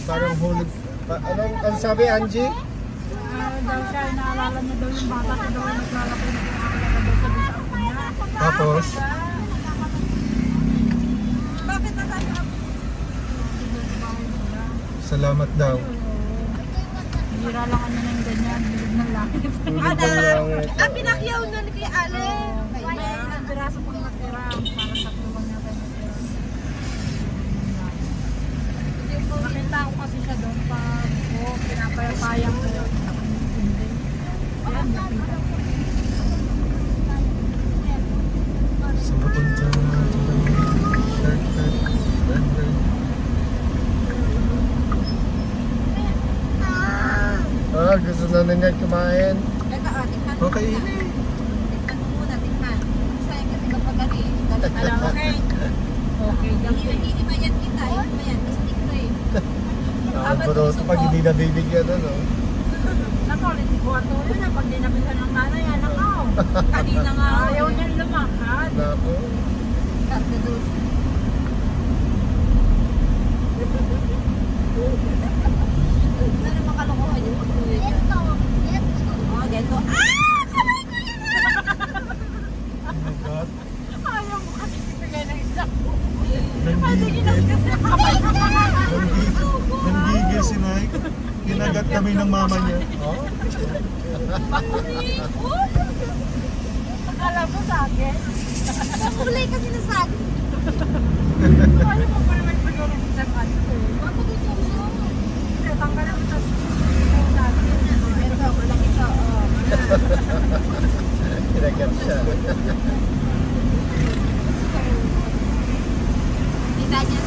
Parang hulog. Ano sabi, Angie? Daw siya, naalala niya daw yung bata na daw naglalaki na pinakalaga daw sa bisang niya. tapos, Bakit nasabi ka? salamat daw. Hira lang kanya ng ganyan, bilog ng langit. Pinakyaw na ni Kuya Allen. May ilang piraso pang natira, para sa tulong niya kayo natira. Nakita ko kasi siya doon pag pinapayapayang ko. Hindi. Ayan, nakita ko. Sa papunta shirt, blender. Gusto na niya kumain. Teka, tikman. Okay. Tikman mo muna, tikman. Sayang kasi kapag ano eh. Alam, okay. Okay, Hindi mayan kita eh. Mayan, stick to eh. Pero pag hindi na bibigyan, ano? Nakulit ko ato yun na pag dinabihan ng nanay, anak ko. Kanina nga. Ayaw niya lumakad. Nako. Ano makalokohan yung pag-uwi niya? Oh, ganito. Ah! Kamay ko yun! Oh my God. Ayaw mo kasi bigay ng isa. Nanggigil si Mike. Kinagat kami ng mama niya. Oh? Akala mo sa akin. Kulay kasi na sa akin. Ayaw mo pa naman siguro ng isang ano. Kasi tanggalin mo sa akin. Ito, malaki ito. Oh, Kinagat siya. Kita niya.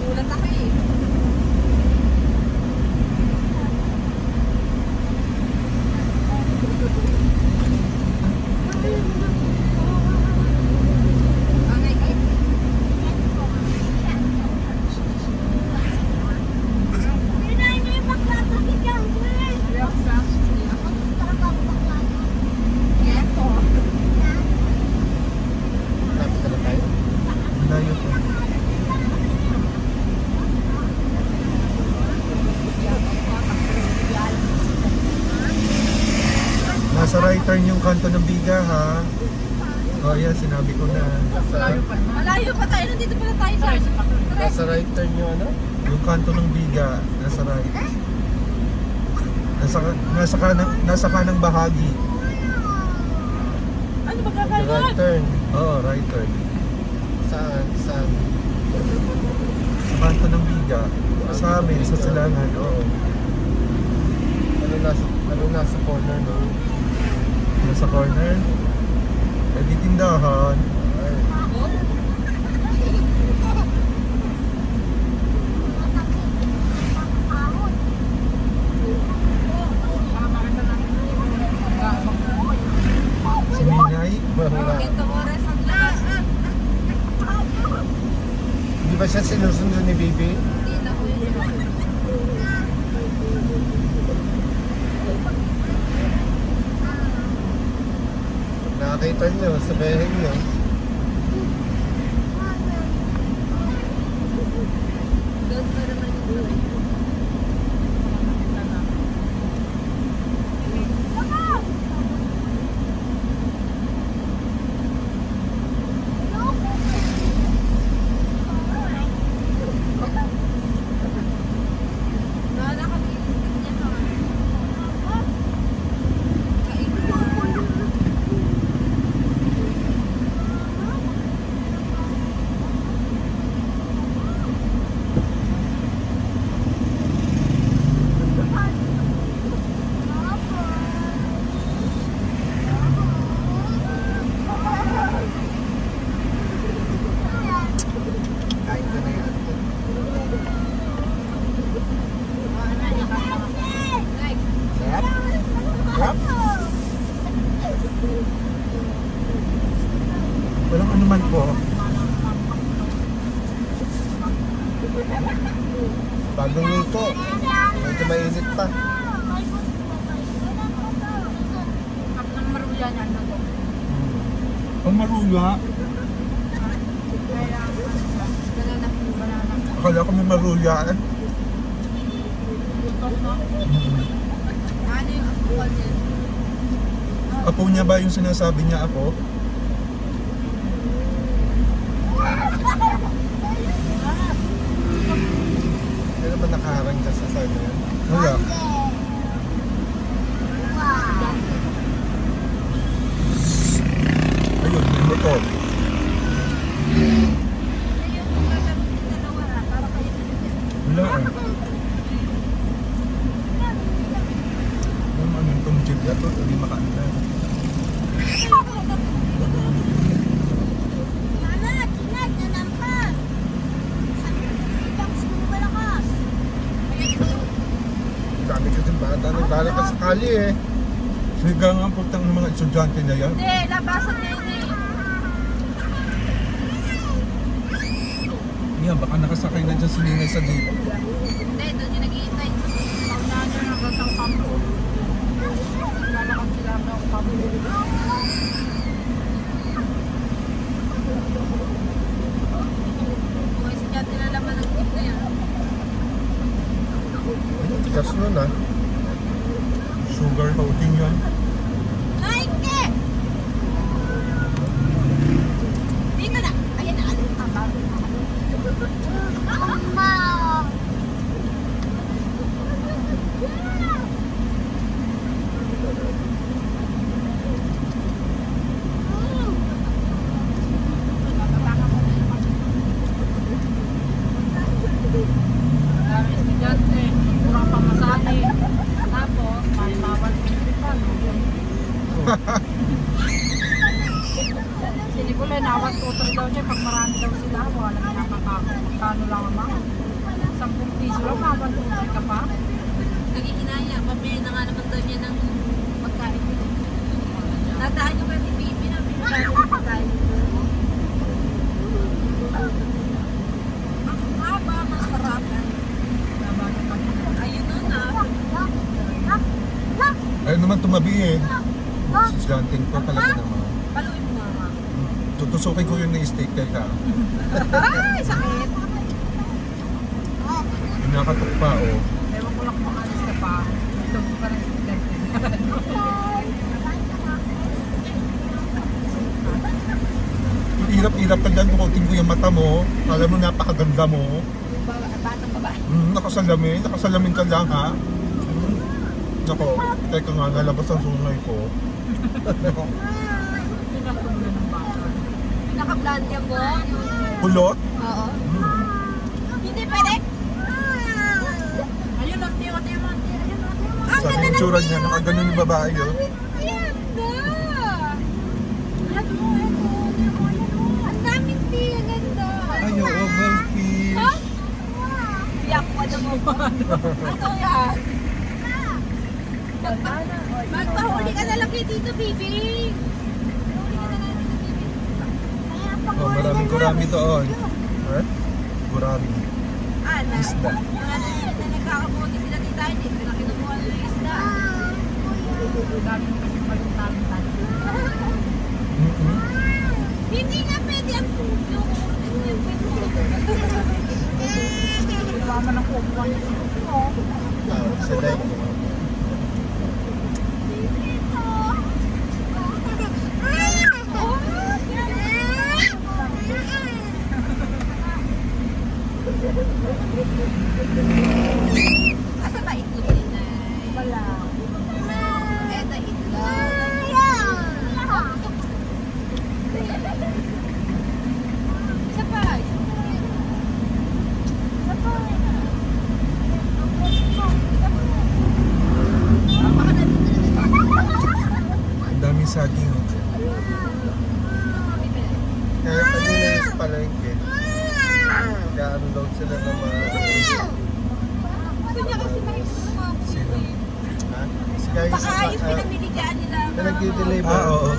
Ulat ako eh. Nasa right turn yung kanto ng Biga ha. Oh yan, sinabi ko na. Malayo pa tayo. Nandito pala tayo sa... Nasa right turn yung ano? Yung kanto ng Biga, nasa right. Nasa kanang bahagi. Ano ba kakain Right turn. Oo, right turn. Saan? Saan? Sa kanto ng Biga. Sa amin, sa Silangan, oo. Ano nasa corner no? Nasa corner. Eh di tindahan. Ay. Si Minay. Wala. Ito oras ang labas. Di ba siya sinusundo ni Bibi? Hindi na ko yun. Nakakita niyo, sabihin niyo. Doon pa naman yung tuloy. Kain ka na yan. Sarap? Sarap? Walang anuman po. Bagong luto. Medyo mainit pa. At ng maruya niya na to. Ang maruya. Kaya, banana. Akala ko may maruya eh. Luto, no? Ano yung apuan niya? Apo niya ba yung sinasabi niya ako? Hindi naman nakaharang ka sa side na yan. Wala. Ayun, may motor. Wala eh. Yung anong itong jeep na to, hindi makaanda. Dami kasi bata nagbalik ka sa kali eh. Siga nga ang pagtang ng mga estudyante na yan. Hindi, labasan niya yun eh. Yan, baka nakasakay na dyan si Ninay sa jeep. Hindi, doon yung nag-iintay. Paunahan niya ng gasang kampo. Lalakad sila ng kampo. Kung estudyante na laman ng tip na yan. Tigas nun ah. Sugar coating yan. Laike! Dito na! Ayan na, ano? Dami estudyante, kurang pamasahe. Tapos, may bawal principal. Si Nicole, nawat tutor daw siya pag marami daw sila. Wala na nakakakot. Magkano lang naman. 10 piso lang, nawat tutor ka pa. Nag-iinaya, pabili na nga naman daw niya ng pagkain. Nadaan yung kay Bibi na pinagkain ng pagkain. Ang haba, masarap. Ayun nun ah. Ayun naman tumabi eh. Estudyanteng ko talaga naman. Paluin mo nga. Tutusukin ko yun na sticker ka. Ay, sakit. Pinakatok pa oh. Ewan ko lang kung alis ka pa. Ito pa rin estudyante. Hirap-hirap ka dyan, bukutin ko yung mata mo. Alam mo, napakaganda mo. Batang babae. Nakasalamin ka lang ha. Nako, teka nga, nalabas ang sungay ko. Nako, Pinakabla ng bata. Pinaka-blonde mo? kulot? Oo. Hindi pwede. Ayun lang, tiyo, tiyo, man. Ayun lang, tiyo, man. Ang Sabi ganda yung ng tsura niya, nakaganon yung babae oh. Ganda! Ang daming tea, ang ganda. Ay, oo, Golfie. Ha? Yak pa naman. Ano yan? Magpahuli ka na lang kay Tito Bibi. Oh, maraming gurami doon. Ha? Gurami. Ana. Isda. Na nagkakabuti sila tita, hindi sila kinukuha ng isda. Dami mo kasi malutang tayo. Hindi na pwede ang puso. Tama ng kukuha niya. Sila Asa ba itlog din na? Wala. Eto itlog. Isa pa. Isa pa. Ang daming saging oh. kaya kanina yung palengke. Nag-unload sila ng mga... Gusto niya kasi may Sino? Ha? Kaya yung baka yung pinamiligaan nila. na nag-deliver. Ah, oo.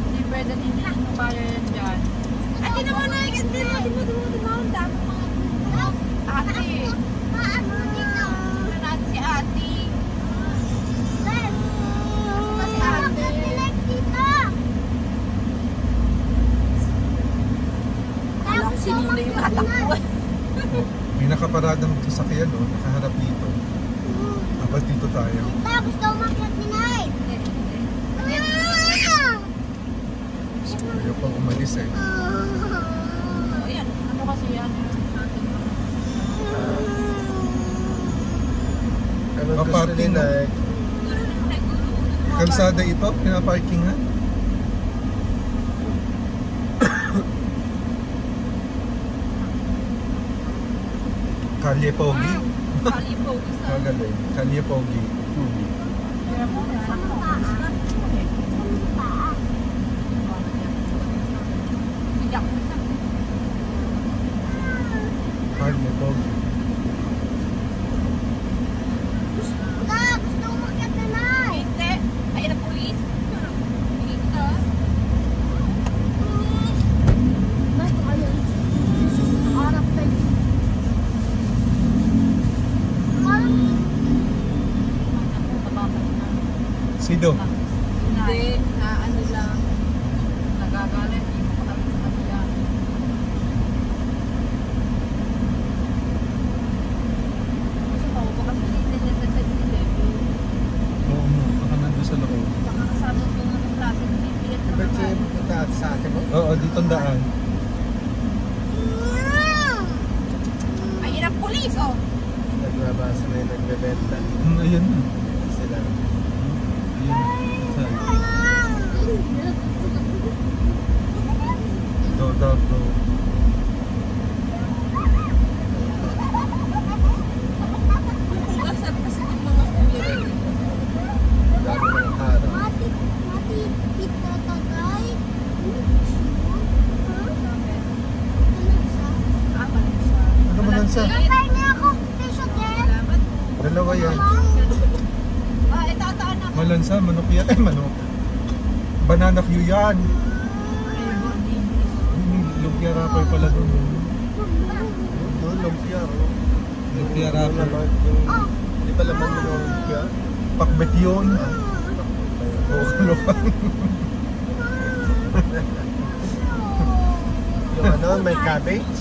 Hindi pwede din yung kaya yan dyan. Ate naman na, ganda mo, di mo, ang dami mga ate. Ano natin si ate? Ano si ate? Alam ko si Nino yung natakbuhan. May nakaparadang sasakyan oh, nakaharap dito. Dapat dito tayo. Tapos daw umakyat ni Nay. Ayaw pang umalis eh. Oh, yan. Ano kasi yan? Ano gusto Parking, nila no? eh. Kalsada ito, pinaparkingan. Kalye Pogi. Kalipo. Magaling. Kalye Pogi. Kaya mo, saan mo? Hindi ako isa. Kalye Pogi. Tapos daw umakyat ni Nay. Hindi. Ayun ang pulis. Dito. Nay, ayun. Harap kayo. Sido. Hindi. Na ano lang. Nagagalit, hindi mo kami sa kanila. Kasi paupo kasi hindi niya sa 7-Eleven. Oo mo, baka nandun sa loob. Baka kasama ko ng klase ng bibigyan na Ba't naman. yung punta sa atin mo? Oo, dito ang daan. Ayun ang pulis, oh. Naglabasa na yung nagbebenta. Ayun na. Sila. Ayun. Go. Bukasan kasi ng mga kuya. Dami ng harap. Mati, pita tagay. Ah, malansa. Ano ba lang sa? Tatay niya ako. T-shirt din. Salamat. Dalawa yan. Ah, itataan ako. Malansa, manok yan. Ay, manok. Banana Q yan. Lumpia wrapper pala doon. Doon, lumpia. Lumpia wrapper. Hindi pa laman mo ng lumpia. Pakbet yun. Oo, kalokan. Yung ano, may cabbage.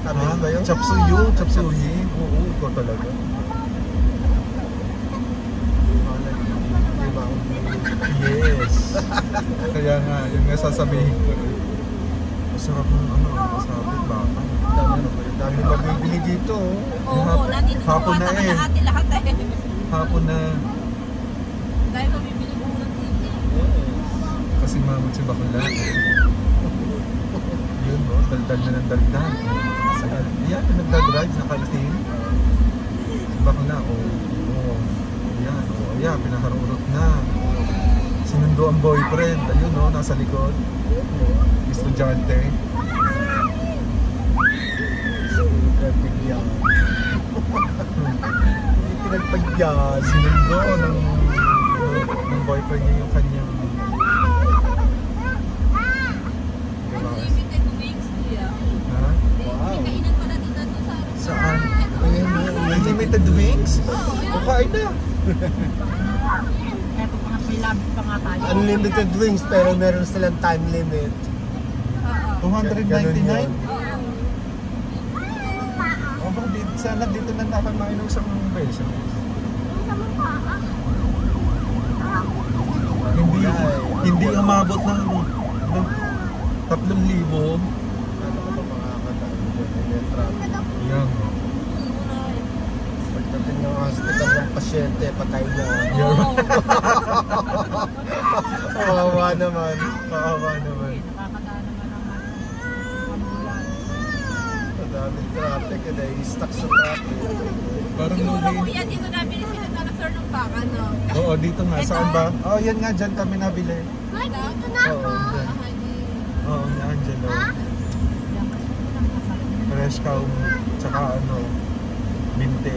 Tamis ba yun? Chop suey, chop suey. Oo, ikaw talaga. Diba? Yes. Kaya nga, yun nga sasabihin ko. Masarap ng ano, masarap baka. Dami mabibili dito. Oo, nandito hapon na ata eh. kalahati lahat eh. Hapon na. Dahil mabibili ko ng TV. Kasi mamot si Bakla. Yun no, daldal na ng daldal. Yan, nagdadrive, nakaitim. Si Bakla, yan, pinaharurot na. Sinundo ang boyfriend. Ayun no, nasa likod. Estudyante. Pinagpagyan. Hindi pinagpagyan. Sinundo ng boyfriend niya yung kanyang Limited wings niya. ha? May kainan pala dito sa Saan? Unlimited wings? O kain na. Eto pa nga, may labit pa nga tayo. Unlimited wings pero meron silang time limit. 299? O baka dito, sana dito na nakamain ng isang beso. Hindi umabot ng 3,000. Ano ba makakataon dyan? May traffic. Yan. Pagdating ng hospital ng pasyente, patay na. Kawawa naman. Kawawa naman. Nakakadaan naman ang ambulance. Madaming traffic, stuck sa traffic. Parang Siguro lugi. kuya, dito nabili sila na refer ng baka, no? Oo, dito nga. Saan ba? Oh, yan nga, dyan kami nabili. Ay, dito na ako. Oo, dyan. Oo, yan dyan. Oh. Fresh cow, tsaka ano, binte.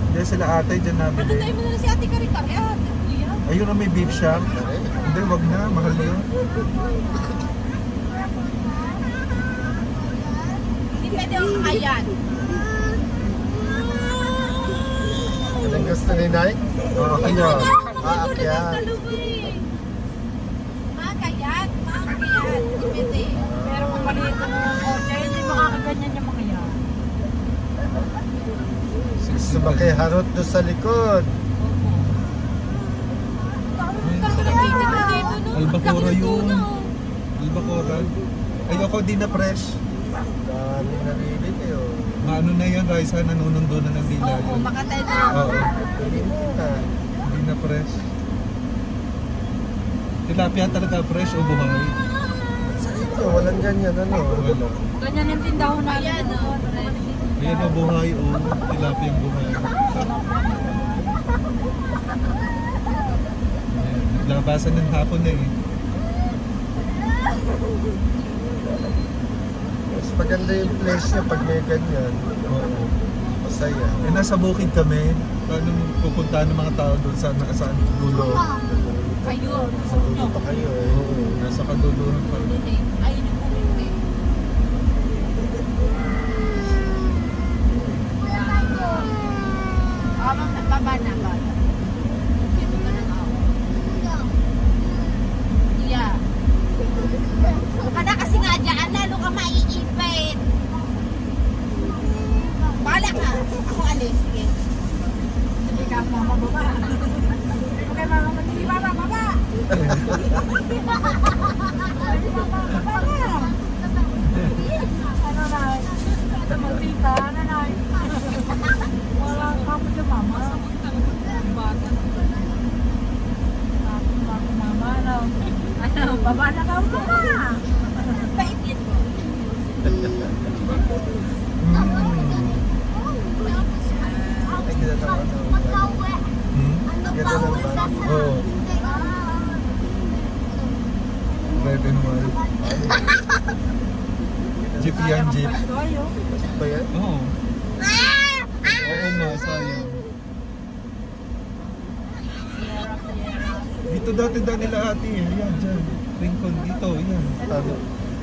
Hindi sila ate dyan Ano nabili. tayo mo na si Ate Karikar? Eh, ate kuya. Ayun na may beef shack. Hindi, wag na. Mahal yun. Hindi pwede ang kayan. Anong gusto ni Nike? Oo, kaya. Aakyat. Kayat. Hindi pwede. Pero kung maliit ang kotse, hindi makakaganyan yung mga yan. Sumakay harot doon sa likod. Albacora yun. Albacora. Ayoko din na fresh. Dami nabibili oh. Maano na yan, Raisa, nanunundo na ng dila Oo, yun. makatay na. Oo, Hindi na. hindi na fresh. Tilapia talaga fresh o buhay? Oh, walang ganyan ano. Wala. Ganyan yung tindaho namin. Ayan, no? Ayan o buhay o tilapia ang buhay. Ayan, naglabasan ng hapon na eh. Mas maganda yung place niya pag may ganyan. Oo. Masaya. Eh, nasa bukid kami. Paano pupuntahan ng mga tao doon sa saan dulo? Ayun. Sa dulo pa kayo eh. Oo, nasa kaduluhan pa. Ayun yung pumunti. Baba na ba? Dito ka lang ako. Yeah. Kada kasi nga dyan, lalo ka maiipit. Bala ka. Ako alis. Sige. Hindi ka mama baba. Okay, mama, hindi baba, baba. Ano na? Ito magtita, ano na? Wala kamo dyan, mama. Mama, ano? Baba na ka, baba. Paipit ko. Ay, ginatawa na. Pagka-uwi, ano Ganda pa ng uwi sa bag. Oo. Red and white. Jeep yan, jeep. Jeep ba yan? Oo. Oo nga, sayang. Dito dati nila ate eh. Yan, dyan. Rincon dito, yan. Ano?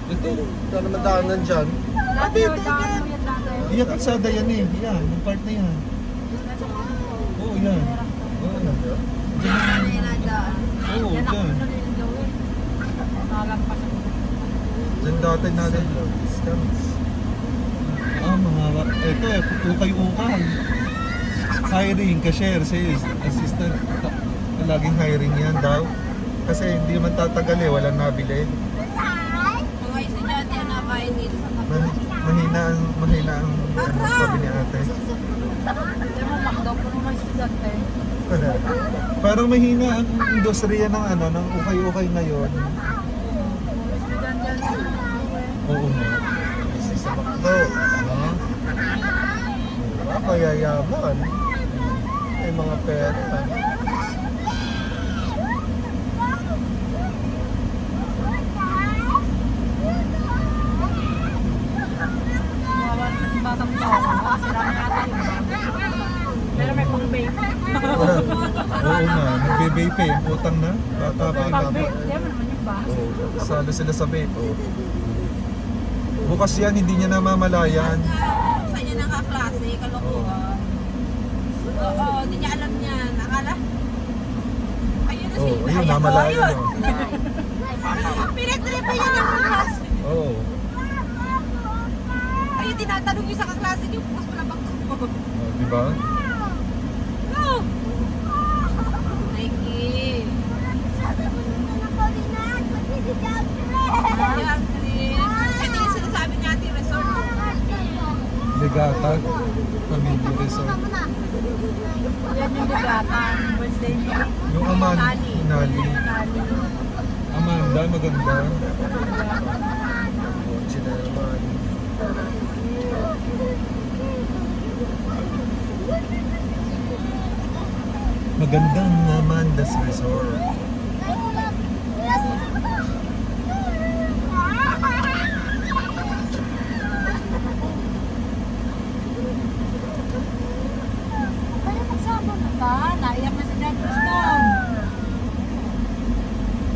Ito. Ito naman daanan dyan. Dati yung daan mo yan dati. Iyan, kalsada yan eh. Yan, yung part na yan. Oo, yan. Oo. Dyan. Oo, Yan ako dyan. na rin gawin. Nalampas ako. Diyan dati natin. Scams. Ito ukay-ukay. Hiring, cashier, sales, assistant. Laging hiring yan daw. Kasi hindi man tatagal eh, walang nabili. Mga estudyante na kain dito sa Mahina ang sabi ni ate. Hindi mo, McDo po naman estudyante. Parang mahina ang industriya ng ng ukay-ukay ngayon. Estudyante yan. Oo nga. Isa sa McDo. Mayayaman. May mga pera. Kawawa naman yung batang tao. Sira na yata yun. Pero may pang-vape. Oo nga, nagbe-vape eh. Utang na. Bata pa yung Pang-vape, di mo naman yung baso. Salo sila sa vape. Bukas yan, hindi niya namamalayan. sa niya ng kaklase, kalokohan. Oo, hindi niya alam niyan. Akala, ayun na Oo, siya. ayun, namalayan. Pinagtripa niya ng kaklase. Oo. Ayun, tinatanong niyo sa kaklase niyo, bukas wala bang ko. Diba? Go! Nike. Ito yung sinasabi niya ating resort. Legata. Family Resort. Yan yung ligatan. Wednesday niya. Yung Nali. Nali. Amanda, maganda. Kotse na naman. Magandang Amanda's Resort. Kaya magsama na ka. Naiyak na si John Cristone.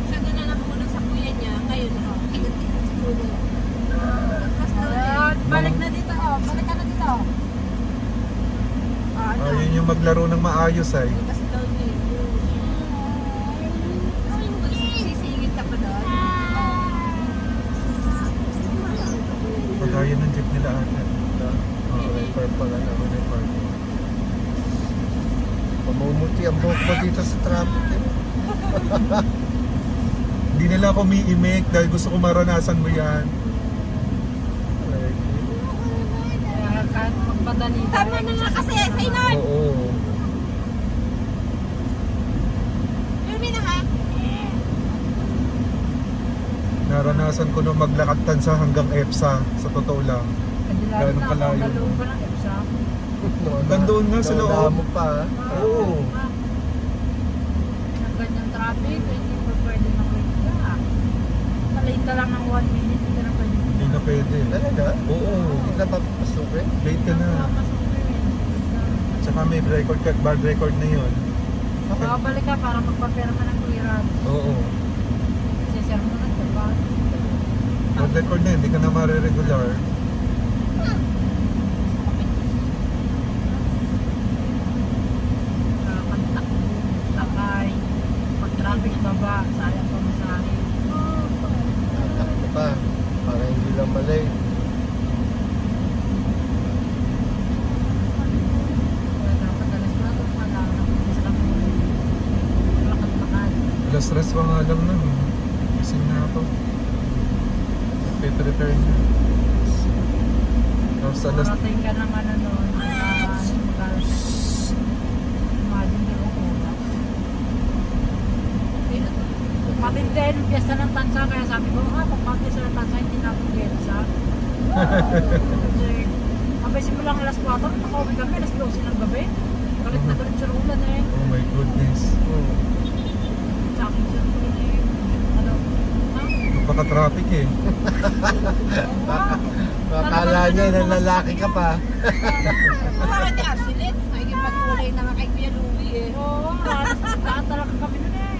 Siya doon na napunan sa kuya niya. Ngayon, ikot-ikot sa kuya. Tapos daw niya. Ayun, balik na dito. Balik ka na dito. Ayun yung maglaro ng maayos ay. Tapos daw niya. Sisingit ka pa doon. Pagkaya ng jeep nila ate. Refer pala naman yung parking. Pamumuti ang buhok mo dito sa traffic. Hindi nila ako umiimik dahil gusto ko maranasan mo yan. Kaya kahit magpadali ka. Tama na nga kasi sa inan. Oo. Yumi na ha. Naranasan ko nung maglakad tansa hanggang EPSA, sa totoo lang. Gano'ng kalayo. Gano'n pa ng EPSA. Nandun nga sa loob. mo pa. Oo. Ng ganyang traffic, hindi pa pwede mag-wait ka. Malate ka lang ng 1 minute, hindi ka na pwede. Hindi na pwede. Talaga? Oo. Hindi ka papasukin? Late ka na. Tsaka may record ka, bad record na yun. Makakabalik ka para magpapirma ng clearance. Oo. Kasi sir mo na, diba? Bad record na yun, hindi ka na mariregular. Kanta, sakay, pag-traffic baba, sayang pa masahe. Takbo pa. Para hindi lang mali. Kaya dapat alas 4, madami na kung sa kami. Lakad-lakad. Alas stress pa nga lang nun. Gising na ako. Pit return na. Tapos alas... Parating ka ng ano noon, imagine din ako. Matindi yung piyesta ng tansa, kaya sabi ko, pagpapiyesta ng tansa, hindi na akong getsa. Kasi, abay simulang alas 4, nakauwi kami, alas 12 ng gabi. Galit na galit sa ulan eh. Oh my goodness. Sa akin sa ulan eh. Ano? Ha? Napaka-traffic eh. Akala niya na lalaki ka pa. Bakit ni Arcelet? Nakikipagkulay na nga kay Kuya Louie eh. Oo, lahat talaga kami nun eh.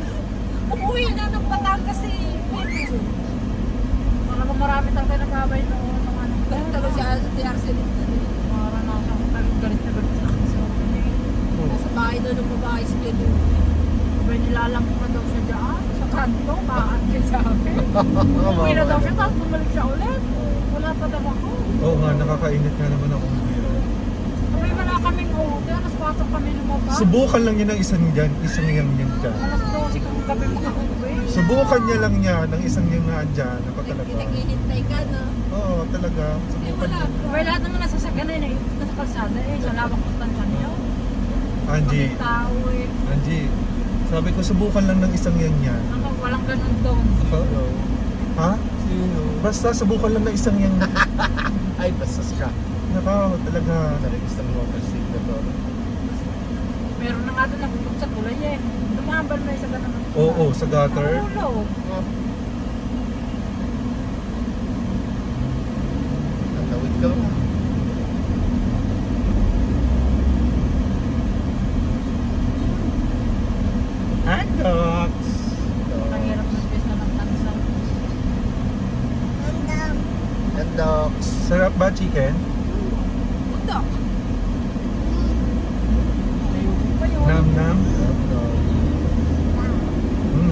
Umuwi na ng Batangas eh. Talagang marami talaga nagkabay noon. Galit talaga si Arcelet. Maranasan ko talagang galit na galit sa akin sa ulan eh. Nasa bahay doon ng babae si Kuya Louie. Sabay nilalang ko na daw siya dyan sa kanto, maakit sa akin. Umuwi na daw siya, tapos bumalik siya ulit. Wala pa daw ako. Oo nga, nakakainit nga naman ako. Sabay wala kaming uwi, alas 4 kami lumabas. Subukan lang niya ng isang yan dyan. Alas 12 kami makauwi. Subukan niya lang niya ng isang yan nga dyan. Ako talaga. Naghihintay ka, no? Oo, talaga. Subukan niya. Sabay lahat naman nasasakyan na yun, nasa kalsada eh, sa lawak ng tansya niya. Angie, Kaming tao eh. Angie, sabi ko subukan lang ng isang yan yan. Walang ganun doon. Sino? Ha? Sino? Basta subukan lang ng isang yan. Ay, bastos ka. Naka, talaga. Talagang sa motor seat na to. Meron na nga doon nabutok sa tulay eh. Lumahambal na isa ganun. Oo, sa gutter. Ulo. Natawid ka mo. Andox! Ang hirap ng pista ng tansa. And dogs. Sarap ba chicken? Bundok. Ayun pa yun. Nam-nam?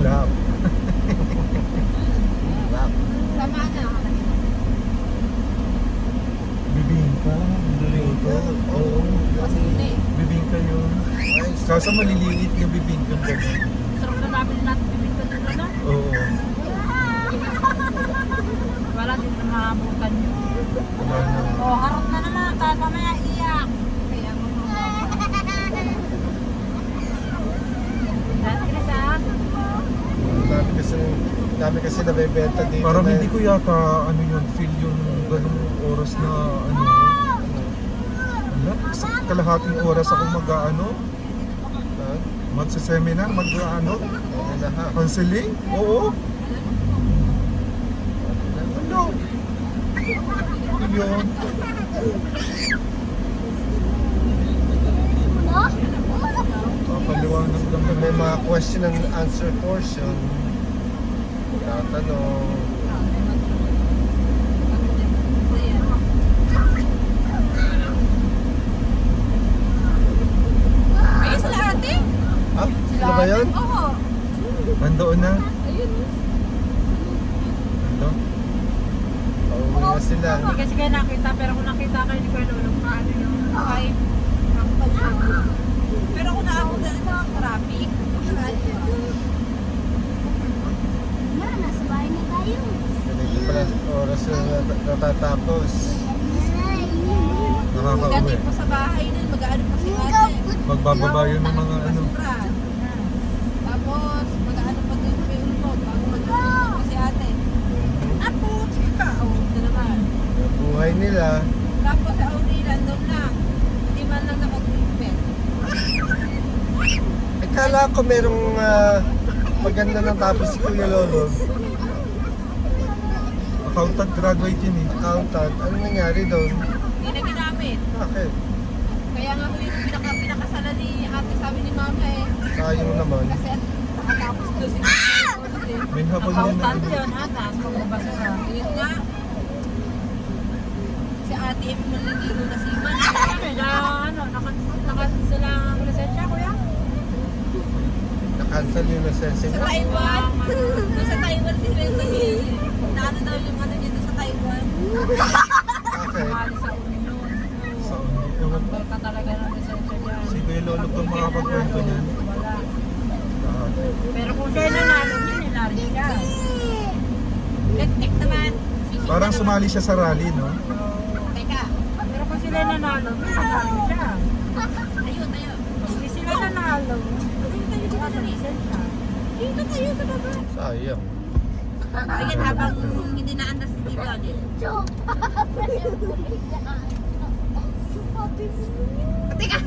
Lap. Tama na. Bibingka. Bibingka. Oo. Pasuna eh. Bibingka yun. Kaso maliliit yung bibingka. Sarap na namin natin bibigyan doon na. Oo. Wala din na maabutan yun. Wala na. Oh, harap na naman. Tapos mamaya iyak. Kaya mo Dahil Chris ah. Dami kasi nabebenta dito. Parang na- hindi ko yata ano yun, feel yung ganung oras na ano. Wala, sa kalahating oras ako mag-ano, Ha? magsa-seminar, mag-ano, Ayan na ha. counseling. Oo. Ano? Yun. Papaliwanag lang May naman. mga question and answer portion. Tatanong. Ayun sila ate. Ah, sila ba yun? Oo. Nandoon na. Ayun. Nando? Pauwi na sila. Hindi kasi kayo nakita, pero kung nakita kayo, hindi ko alam kung ano yun. Okay. Pero kung naako na sa traffic, Na, nasa bahay na tayo. Hindi pala oras na natatapos. Nakakauwi. gating pa sa bahay nun, mag-aano pa si ate. Magbababa yun ng mga ano. Basura. Tapos, mag-aano pa din sa ulpot bago mag-aano pa si ate. Apo, chika. Oh, ito naman. Yung buhay nila. Tapos sa Aurora, doon lang. Hindi man lang nakag-prepare. Ay, kala ko merong maganda ng tapos si Kuya Lolo. Accountant graduate yun eh. Accountant. Ano nangyari doon? Hindi na ginamit. Bakit? Kaya nga huli nung pinakasala ni ate, sabi ni mama eh. Sayang naman. Kasi nakatapos doon si May hapon yan na Accountant ano. yun ha, taas magbabasura. Yun nga. Si ate, mo nandito na si Man. Kami na ano, sila ang lisensya kuya? Na-cancel yung license Sa niya. Taiwan. Doon sa Taiwan sila yung naano daw yung ano dito sa Taiwan. Okay. Mahali sa union. Sa ulo. Number ka talaga ng lisensya dyan. Si Kuya Lolo pa makapagkwento niyan. Wala. Lahat. Pero kung siya nanalo, yun nilari siya. Tek naman. Parang sumali siya sa rally, no? Teka. Pero kung sila nanalo, nilari siya. Ayun, ayun. Hindi sila nanalo. Wala sa lisensya. Dito tayo sa baba. Sayang. Ayan, habang hindi na-andas si Tito Adit. Teka!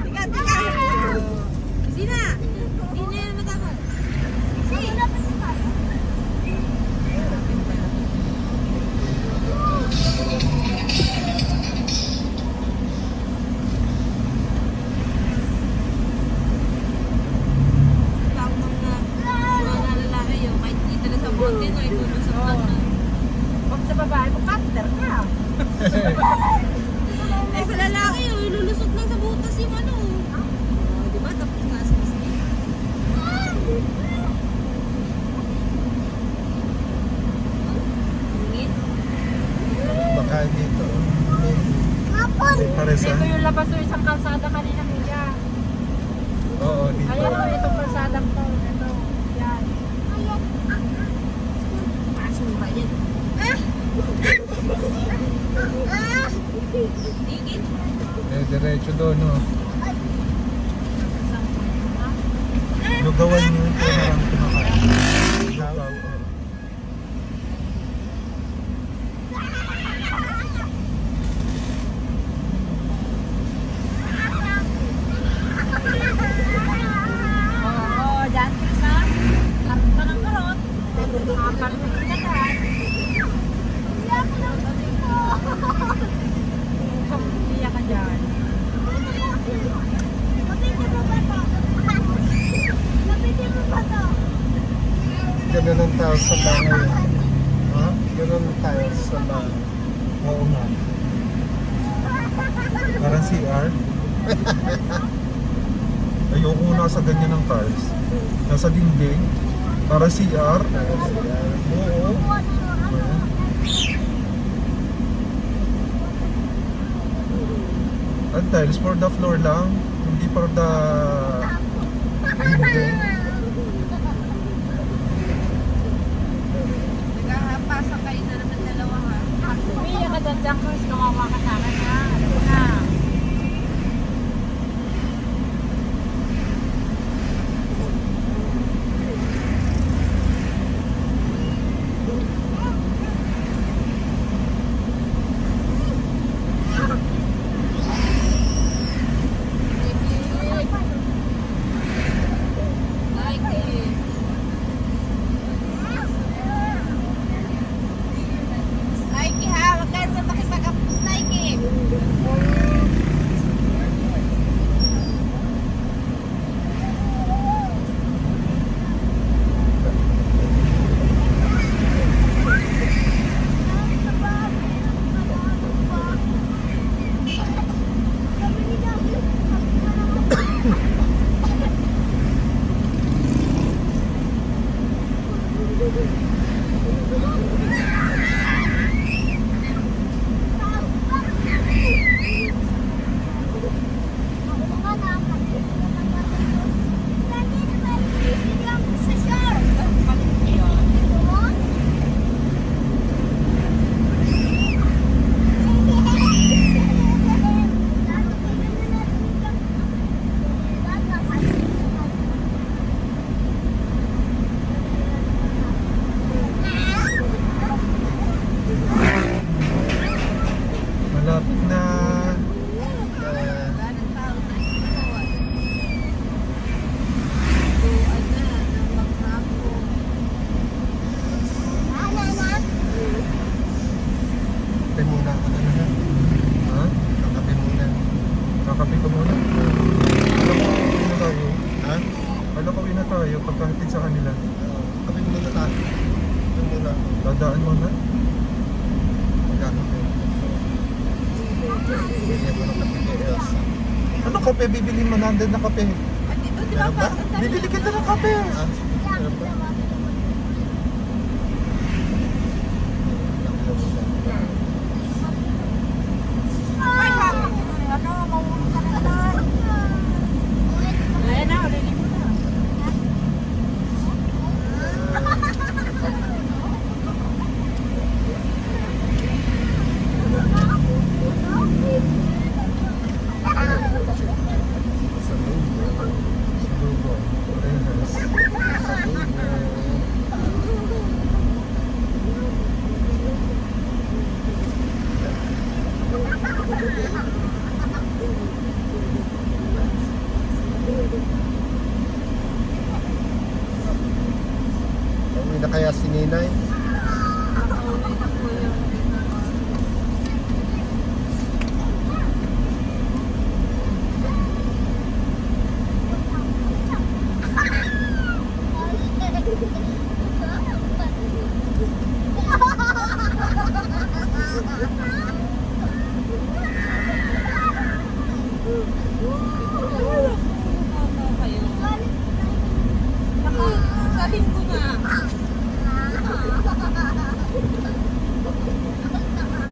Teka, teka! Sina! Hindi na yan matapos. Sina! Tawag na mga lalaki yun, kahit dito na sa bote, no, itulusot lang na. Pag sa babae mo, cutter ka. Eh, sa lalaki yun, ilulusot lang sa butas yung ano. Oh, di ba? Tapos na sa Diretso doon, no? Lugawan nyo, kaya marami kumakain. Lugaw, oh. Oo, dyan sa karoon ka ng karot. Kapal mo ka dyan. Iya ka dyan. Ganun ang tao sa bahay. Ha? Ganun ang tao sa bahay. Oo nga. Parang CR. Ayoko na sa ganyan ng cars. Nasa dingding. Para CR. Oo. At tiles for the floor lang. Hindi for the dingding. Nagkakapasa kayo na naman dalawa ha. Umiyak ka dyan dyan, Chris. Kawawa ka sa akin, ha? Alam mo na. Nike ha, wag ka na makipag-apos Nike. Malapit na. Ganang tao na ito. Tuan na, ng maghapo. Kape muna ako na naman. Ha? Kape muna. Kakape ka muna. Alam ko, uwi na tayo. Ha? Alam ko, uwi na tayo pagkahatid sa kanila. Kape muna tayo. Kape muna. Dadaan mo na. Magkakape. Bili ako ng kape kay Elsa. Ano kape? Bibili mo nandun na kape. At dito, di ba? Meron ba? Bibili kita ng kape. Ah, meron ba? Ay, happy. Ano, mawulog ka na tayo. Ayan na, ulitin mo na. Sa lubo. Subo. Ayos. Uwi na kaya si Ninay? Nakauwi na po yung kayo. Sabihin ko na.